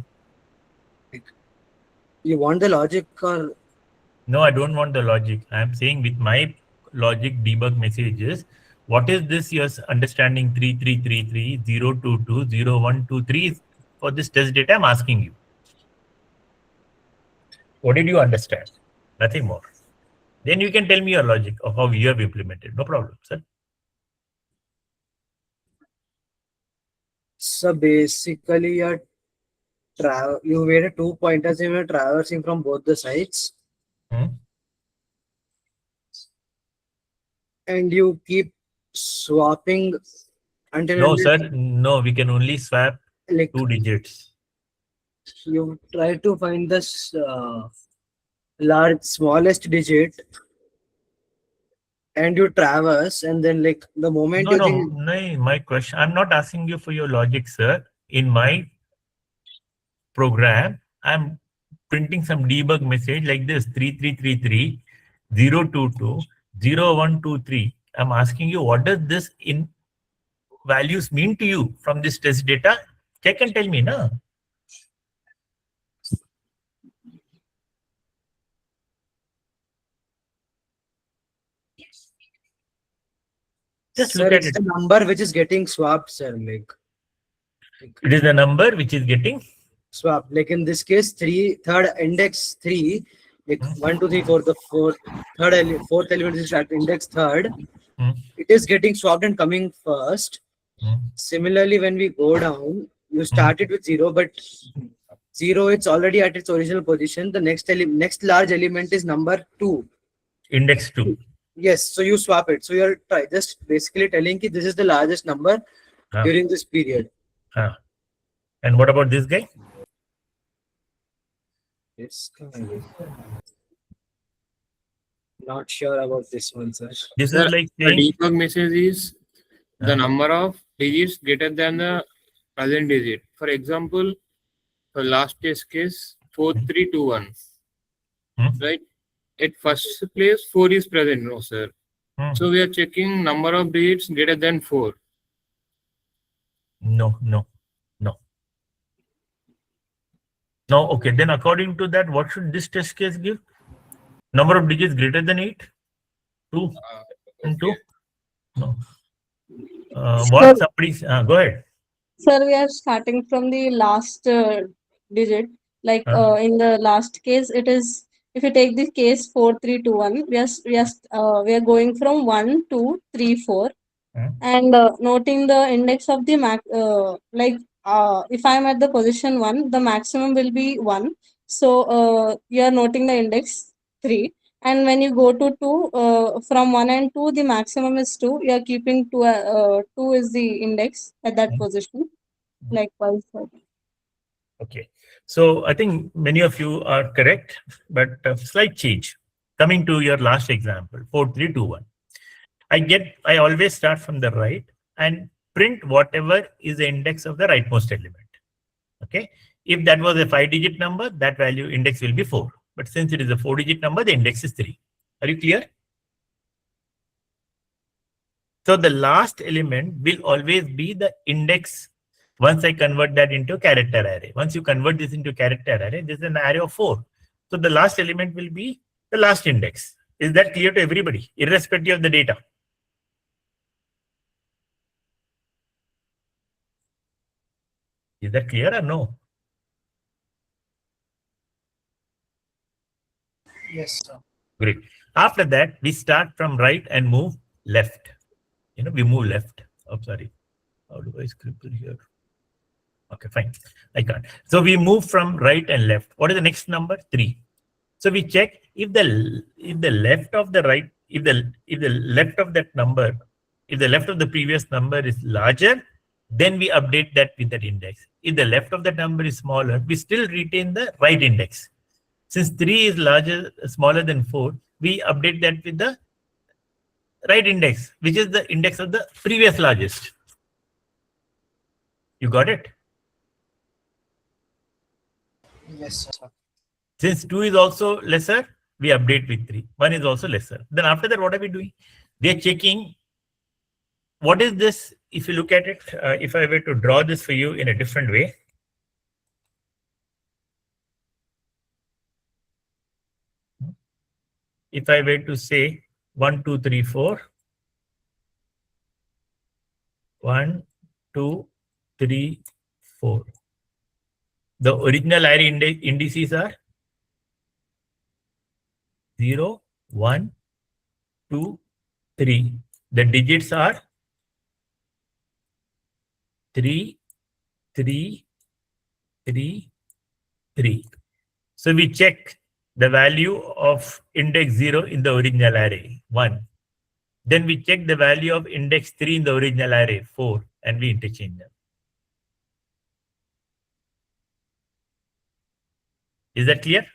You want the logic or? No, I don't want the logic. I'm saying with my logic debug messages, what is this your understanding 3333, 022, 0123 for this test data? I'm asking you. What did you understand? Nothing more. Then you can tell me your logic of how you have implemented. No problem, sir. So basically, you made 2 pointers and you're traversing from both the sides. And you keep swapping until No, sir. No, we can only swap like 2 digits. you try to find this smallest digit and you traverse, and then like the moment No, my question, I'm not asking you for your logic, sir. In my program, I'm printing some debug message like this 3333 022 0123. I'm asking you, what does this in values mean to you from this test data? Check and tell me, no? Just sir, look at it's it. the number which is getting swapped, sir. Like it is the number which is getting swapped. Like in this case, third index 3, like 1, 2, 3, 4, the fourth element is at index 3rd. It is getting swapped and coming first. Similarly, when we go down, you started with 0, but 0 it's already at its original position. The next large element is number 2. Index 2. Yes, so you swap it. So you're just basically telling that this is the largest number during this period. And what about this guy? Yes. Not sure about this one, sir. This is like the debug message is the number of digits greater than the present digit. For example, for last test case 4321, right? At first place 4 is present, no sir. So we are checking number of digits greater than 4. No. Now, okay, then according to that, what should this test case give? Number of digits greater than 8? 2 and 2? No. What somebody's, go ahead. Sir, we are starting from the last digit. Like in the last case, it is, if you take the case 4321, we are going from 1, 2, 3, 4, and noting the index of the if I am at the position 1, the maximum will be 1. So you are noting the index 3. And when you go to 2, from 1 and 2, the maximum is 2. You are keeping 2, 2 is the index at that position. Likewise. Okay. So I think many of you are correct, but slight change. Coming to your last example, 4321. I always start from the right and print whatever is the index of the rightmost element. Okay. If that was a 5-digit number, that value index will be 4. But since it is a 4-digit number, the index is 3. Are you clear? So the last element will always be the index once I convert that into a character array. Once you convert this into a character array, this is an array of 4. So the last element will be the last index. Is that clear to everybody, irrespective of the data? Is that clear or no? Yes, sir. Great. After that, we start from right and move left. We move left. Oh, sorry. How do I scribble here? Okay, fine. I can't. So we move from right and left. What is the next number? 3. So we check if the left of the right, if the left of that number, if the left of the previous number is larger, then we update that with that index. If the left of that number is smaller, we still retain the right index. Since 3 is smaller than 4, we update that with the right index, which is the index of the previous largest. You got it? Yes, sir. Since 2 is also lesser, we update with 3. 1 is also lesser. Then after that, what are we doing? We are checking what is this. If you look at it, if I were to draw this for you in a different way, if I were to say 1, 2, 3, 4, 1, 2, 3, 4. The original array indices are 0, 1, 2, 3. The digits are 3, 3, 3, 3. So we check the value of index 0 in the original array, 1. Then we check the value of index 3 in the original array, 4, and we interchange them. Is that clear?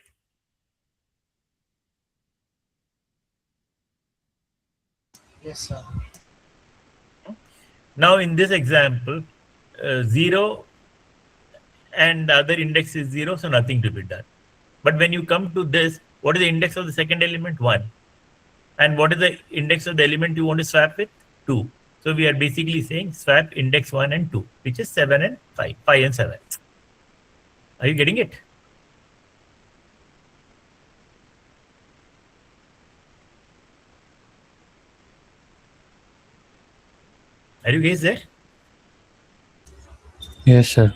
Yes, sir. Now in this example, 0 and the other index is 0, so nothing to be done. But when you come to this, what is the index of the second element? 1. And what is the index of the element you want to swap with? 2. So we are basically saying swap index 1 and 2, which is 7 and 5, 5 and 7. Are you getting it? Are you guys there? Yes, sir.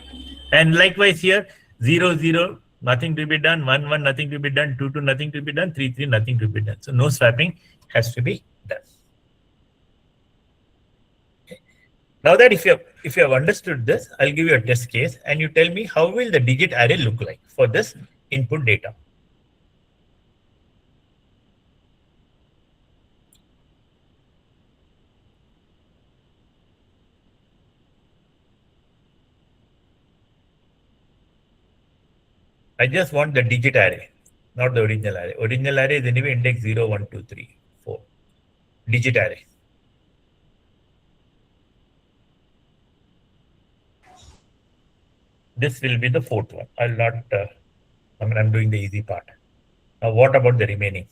And likewise here, 0, 0, nothing to be done, 1, 1, nothing to be done, 2, 2, nothing to be done, 3, 3, nothing to be done. So no swapping has to be done. Okay. Now that if you have understood this, I'll give you a test case and you tell me how will the digit array look like for this input data. I just want the digit array, not the original array. Original array is anyway index 0, 1, 2, 3, 4. Digit array. This will be the fourth one. I'll not, I'm doing the easy part. Now, what about the remaining?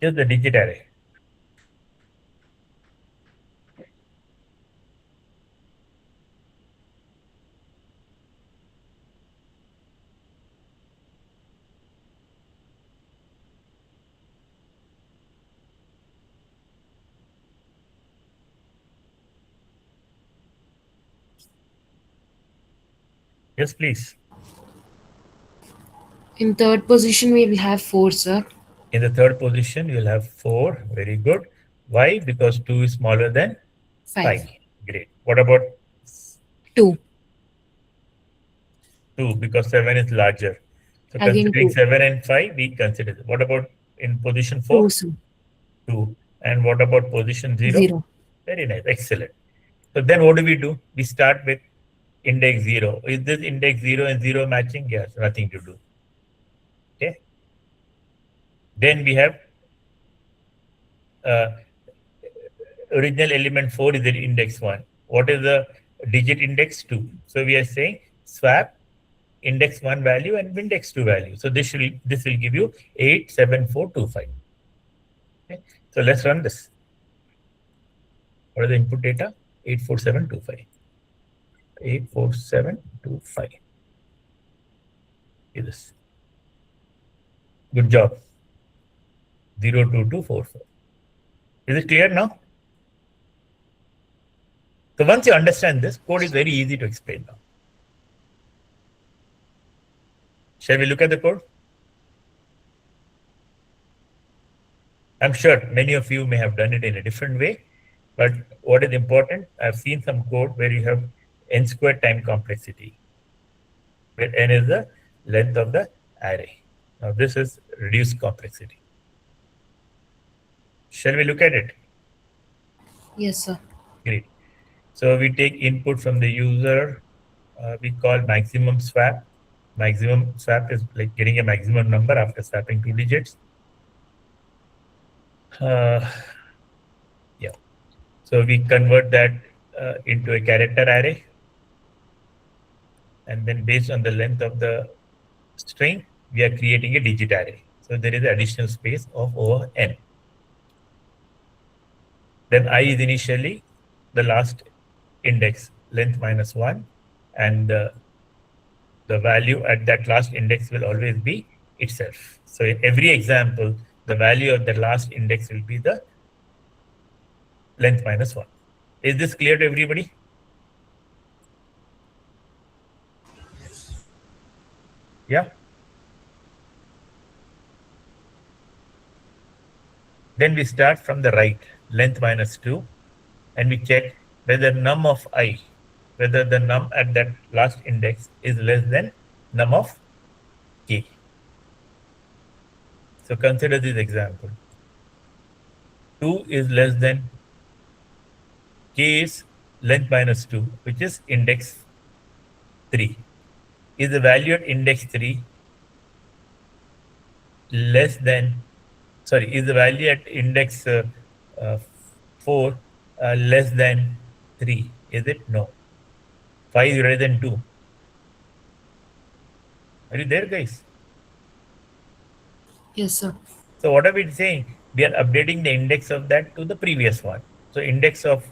Just the digit array. Yes, please. In third position, we will have 4, sir. In the third position, you'll have 4. Very good. Why? Because 2 is smaller than 5. Great. What about 2. 2? Because 7 is larger. So Again, considering 2. 7 and 5, we consider. What about in position 4? 2, sir. 2. And what about position 0? 0. Very nice. Excellent. So then what do? We start with index 0. Is this index 0 and 0 matching? Yes, nothing to do. Okay. Then we have original element 4 is the index 1. What is the digit index? 2. So we are saying swap index 1 value and index 2 value. So this will give you 87425. Okay. So let's run this. What is the input data? 84725. 84725. See this. Good job. 02244. Is it clear now? So once you understand this, code is very easy to explain now. Shall we look at the code? I'm sure many of you may have done it in a different way, but what is important, I've seen some code where you have n squared time complexity, where n is the length of the array. Now this is reduced complexity. Shall we look at it? Yes, sir. Great. So we take input from the user, we call maximum swap. Maximum swap is like getting a maximum number after swapping 2 digits. Yeah. So we convert that into a character array. And then based on the length of the string, we are creating a digit array. So there is additional space of over n. Then I is initially the last index, length minus 1, and the value at that last index will always be itself. So in every example, the value of the last index will be the length minus 1. Is this clear to everybody? Yeah. Then we start from the right, length minus 2, and we check whether num of I, whether the num at that last index is less than num of k. So consider this example. 2 is less than k is length minus 2, which is index 3. Is the value at index 3 less than, sorry, is the value at index 4 less than 3? Is it? No. 5 is greater than 2. Are you there, guys? Yes, sir. So what are we saying? We are updating the index of that to the previous one. So index of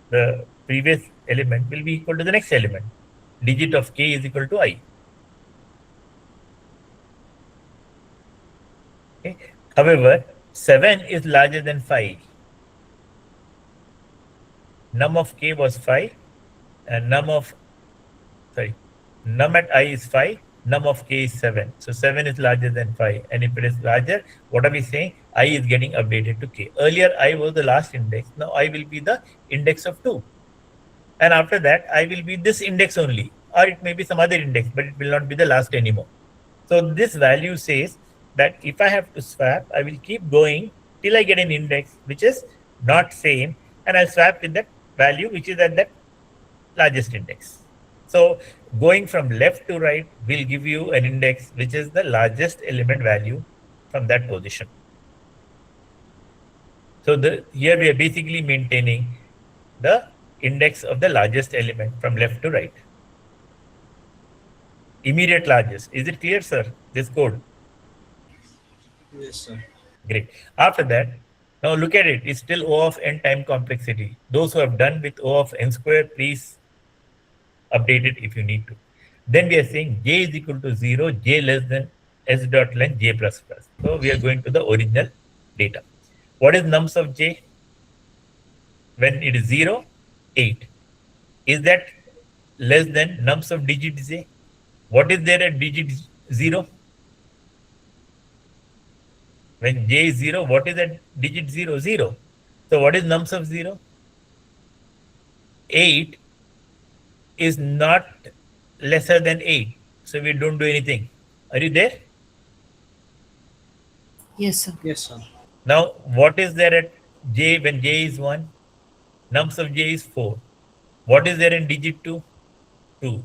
the previous element will be equal to the next element. Digit of k is equal to I. Okay. However, 7 is larger than 5. Num of k was 5 and num at I is 5, num of k is 7. So 7 is larger than 5. And if it is larger, what are we saying? I is getting updated to k. Earlier, I was the last index. Now I will be the index of 2. And after that, I will be this index only. Or it may be some other index, but it will not be the last anymore. So this value says that if I have to swap, I will keep going till I get an index which is not same. And I'll swap with that value which is at that largest index. So going from left to right will give you an index which is the largest element value from that position. So here we are basically maintaining the index of the largest element from left to right. Immediate largest. Is it clear, sir? This code. Yes, sir. Great. After that, now look at it. It's still O of n time complexity. Those who have done with O of n square, please update it if you need to. Then we are saying j is equal to 0, j less than s dot length j plus plus. So we are going to the original data. What is nums of j? When it is 0, 8. Is that less than nums of digit j? What is there at digit 0? When j is 0, what is at digit 0? 0. So what is nums of 0? 8 is not lesser than 8. So we don't do anything. Are you there? Yes, sir. Yes, sir. Now, what is there at j when j is 1? Nums of j is 4. What is there in digit 2? 2.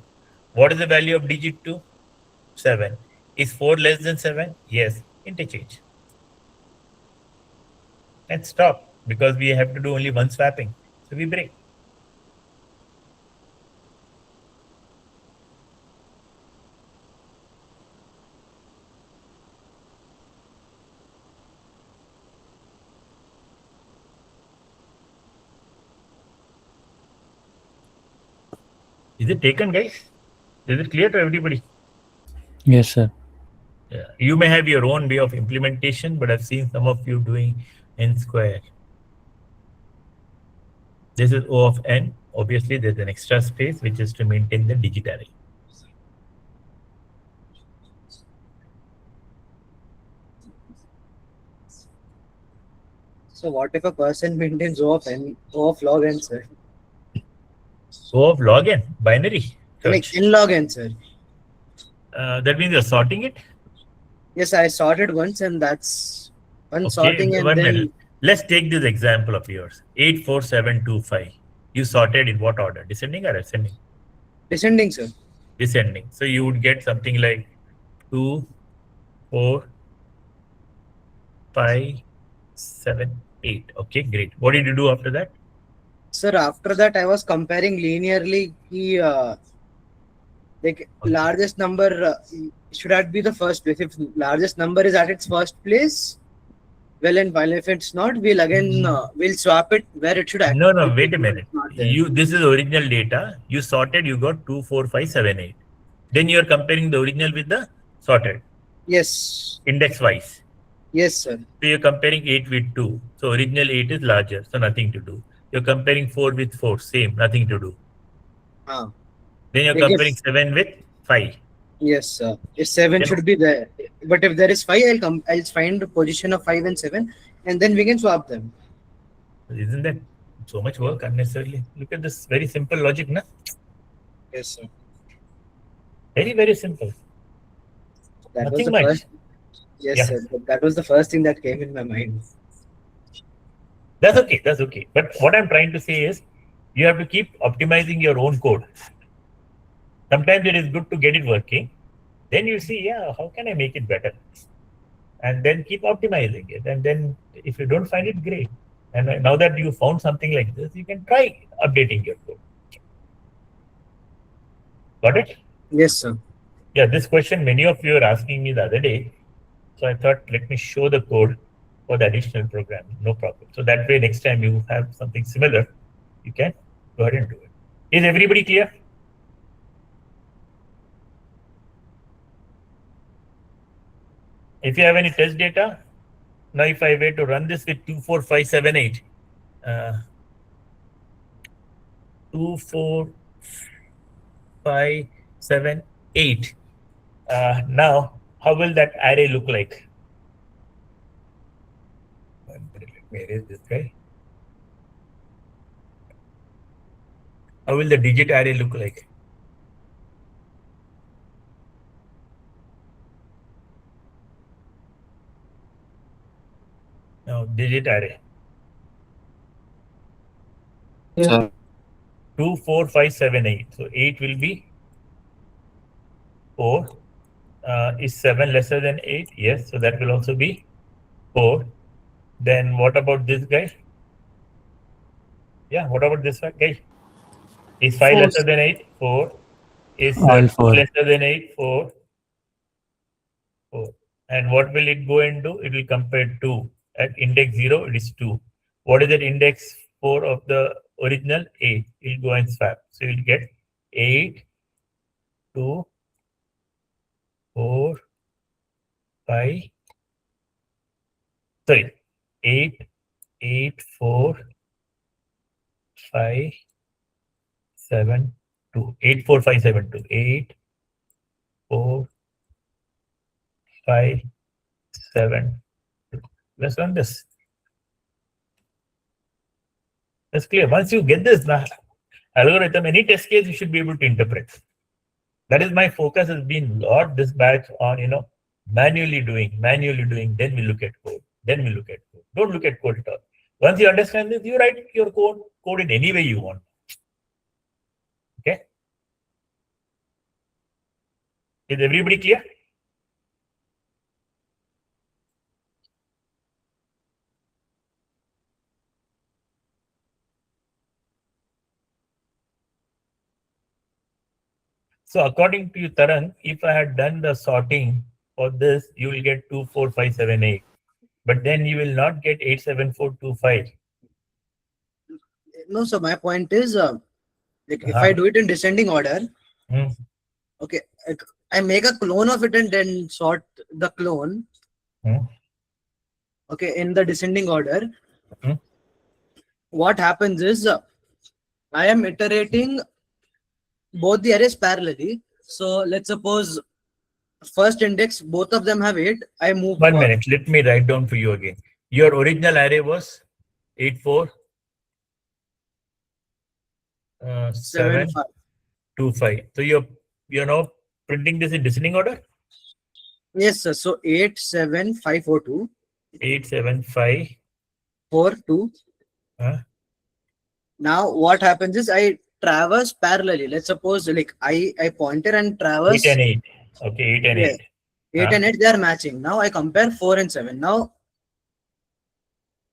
What is the value of digit 2? 7. Is 4 less than 7? Yes. Interchange. And stop, because we have to do only one swapping. So we break. Is it taken, guys? Is it clear to everybody? Yes, sir. Yeah. You may have your own way of implementation, but I've seen some of you doing n square. This is O of n. Obviously, there's an extra space, which is to maintain the digit array. So what if a person maintains O of n, O of log n, sir? O of log n, binary Like search. n log n, sir. That means you're sorting it? Yes, I sorted once, and that's one Okay, sorting, and one then minute. Let's take this example of yours. 8, 4, 7, 2, 5. You sorted in what order? Descending or ascending? descending, sir. Descending. So you would get something like 2, 4, 5, 7, 8. Okay, great. What did you do after that? Sir, after that, I was comparing linearly. Like largest number should that be the first place? If largest number is at its first place, well and fine. If it's not, we'll again we'll swap it where it should actually. No, wait a minute. This is original data. You sorted, you got 2, 4, 5, 7, 8. Then you are comparing the original with the sorted. Yes. Index wise. Yes, sir. So you're comparing 8 with 2. So original 8 is larger, so nothing to do. You're comparing 4 with 4, same, nothing to do. Then you're comparing 7 with 5. Yes, sir. If 7 should be there, but if there is 5, I'll find the position of 5 and 7, and then we can swap them. Isn't that so much work unnecessarily? Look at this very simple logic, na? Yes, sir. Very, very simple. That Nothing was the much. first. Yes, sir. That was the first thing that came in my mind. That's okay. That's okay. But what I'm trying to say is, you have to keep optimizing your own code. Sometimes it is good to get it working. Then you see, yeah, how can I make it better? And then keep optimizing it. And then if you don't find it, great. And now that you found something like this, you can try updating your code. Got it? Yes, sir. Yeah, this question many of you are asking me the other day. So I thought, let me show the code for the additional program. No problem. So that way, next time you have something similar, you can go ahead and do it. Is everybody clear? If you have any test data, now if I were to run this with 2, 4, 5, 7, 8, 2, 4, 5, 7, 8. Now, how will that array look like? Where is this guy? How will the digit array look like? Now, digit array. 2, 4, 5, 7, 8. So 8 will be 4. Is 7 lesser than 8? Yes. So that will also be 4. Then what about this guy? Yeah, what about this guy? Is 5 4. lesser than 8? 4. Is All 2 4. lesser than 8? 4. 4. And what will it go and do? It will compare 2. At index 0, it is 2. What is that index 4 of the original? 8. It will go and swap. So you will get 8, 2, 4, 5. Sorry, 8, 8, 4, 5, 7, 2. 8, 4, 5, 7, 2. 8, 4, 5, 7, 2. Let's run this. That's clear. Once you get this algorithm, any test case you should be able to interpret. That is my focus has been lot this batch on, manually doing, then we look at code. Don't look at code at all. Once you understand this, you write your code in any way you want. Okay. Is everybody clear? So according to you, Taran, if I had done the sorting for this, you will get 2, 4, 5, 7, 8. But then you will not get 8, 7, 4, 2, 5. No, so my point is, like if I do it in descending order, okay, I make a clone of it and then sort the clone. Okay, in the descending order, what happens is I am iterating both the arrays parallelly. So let's suppose first index, both of them have 8. I move 1 minute. Let me write down for you again. Your original array was 8, 4, 7, 5. 2, 5. So you're now printing this in descending order? Yes, sir. So 8, 7, 5, 4, 2. 8, 7, 5, 4, 2. Now what happens is I traverse parallelly. Let's suppose like I pointer and traverse 8 and 8. Okay, 8 and 8. 8 and 8, they are matching. Now I compare 4 and 7. Now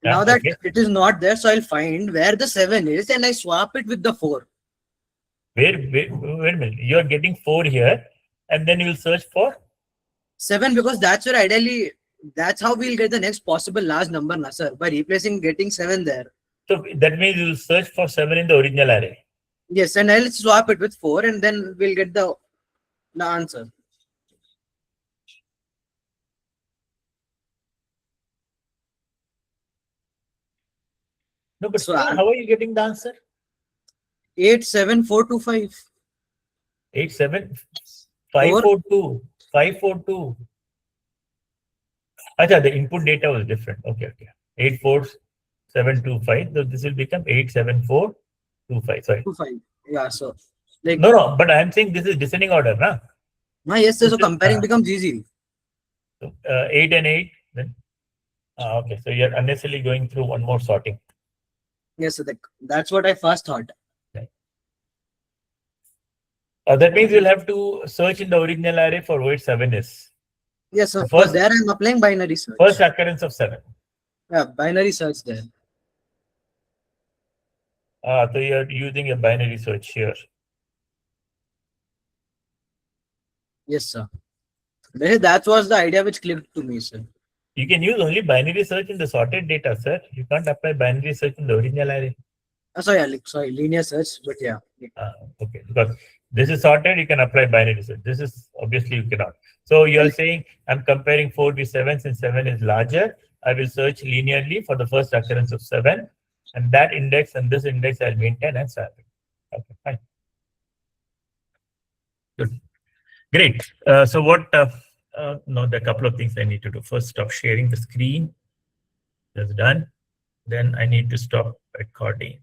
that it is not there, so I'll find where the 7 is and I swap it with the 4. Wait a minute. You're getting 4 here and then you'll search for 7 because that's where ideally, that's how we'll get the next possible large number, sir, by replacing getting 7 there. So that means you'll search for 7 in the original array. Yes, and I'll swap it with 4 and then we'll get the answer. No, but So how are you getting the answer? 8, 7, 4, 2, 5. 8, 7, 5, 4, 2. 5, 4, 2. Achha, the input data was different. Okay. 8, 4, 7, 2, 5. So this will become 8, 7, 4, 2, 5. Sorry. 2, 5. Yeah, so like no, but I'm saying this is descending order, na? Yes, sir, so comparing becomes easy. So 8 and 8. Then okay, so you're unnecessarily going through one more sorting. Yes, so that's what I first thought. Right. That means you'll have to search in the original array for where 7 is. Yes, so first there I'm applying binary search. First occurrence of 7. Yeah, binary search there. So you're using a binary search here. Yes, sir. That was the idea which clicked to me, sir. You can use only binary search in the sorted data, sir. You can't apply binary search in the original array. Sorry, linear search, but yeah. Okay, because this is sorted, you can apply binary search. This is obviously you cannot. So you're saying I'm comparing 4 with 7 since 7 is larger. I will search linearly for the first occurrence of 7, and that index and this index I'll maintain and swap it. Okay, fine. Good. Great. So what? No, there are a couple of things I need to do. First, stop sharing the screen. That's done. Then I need to stop recording.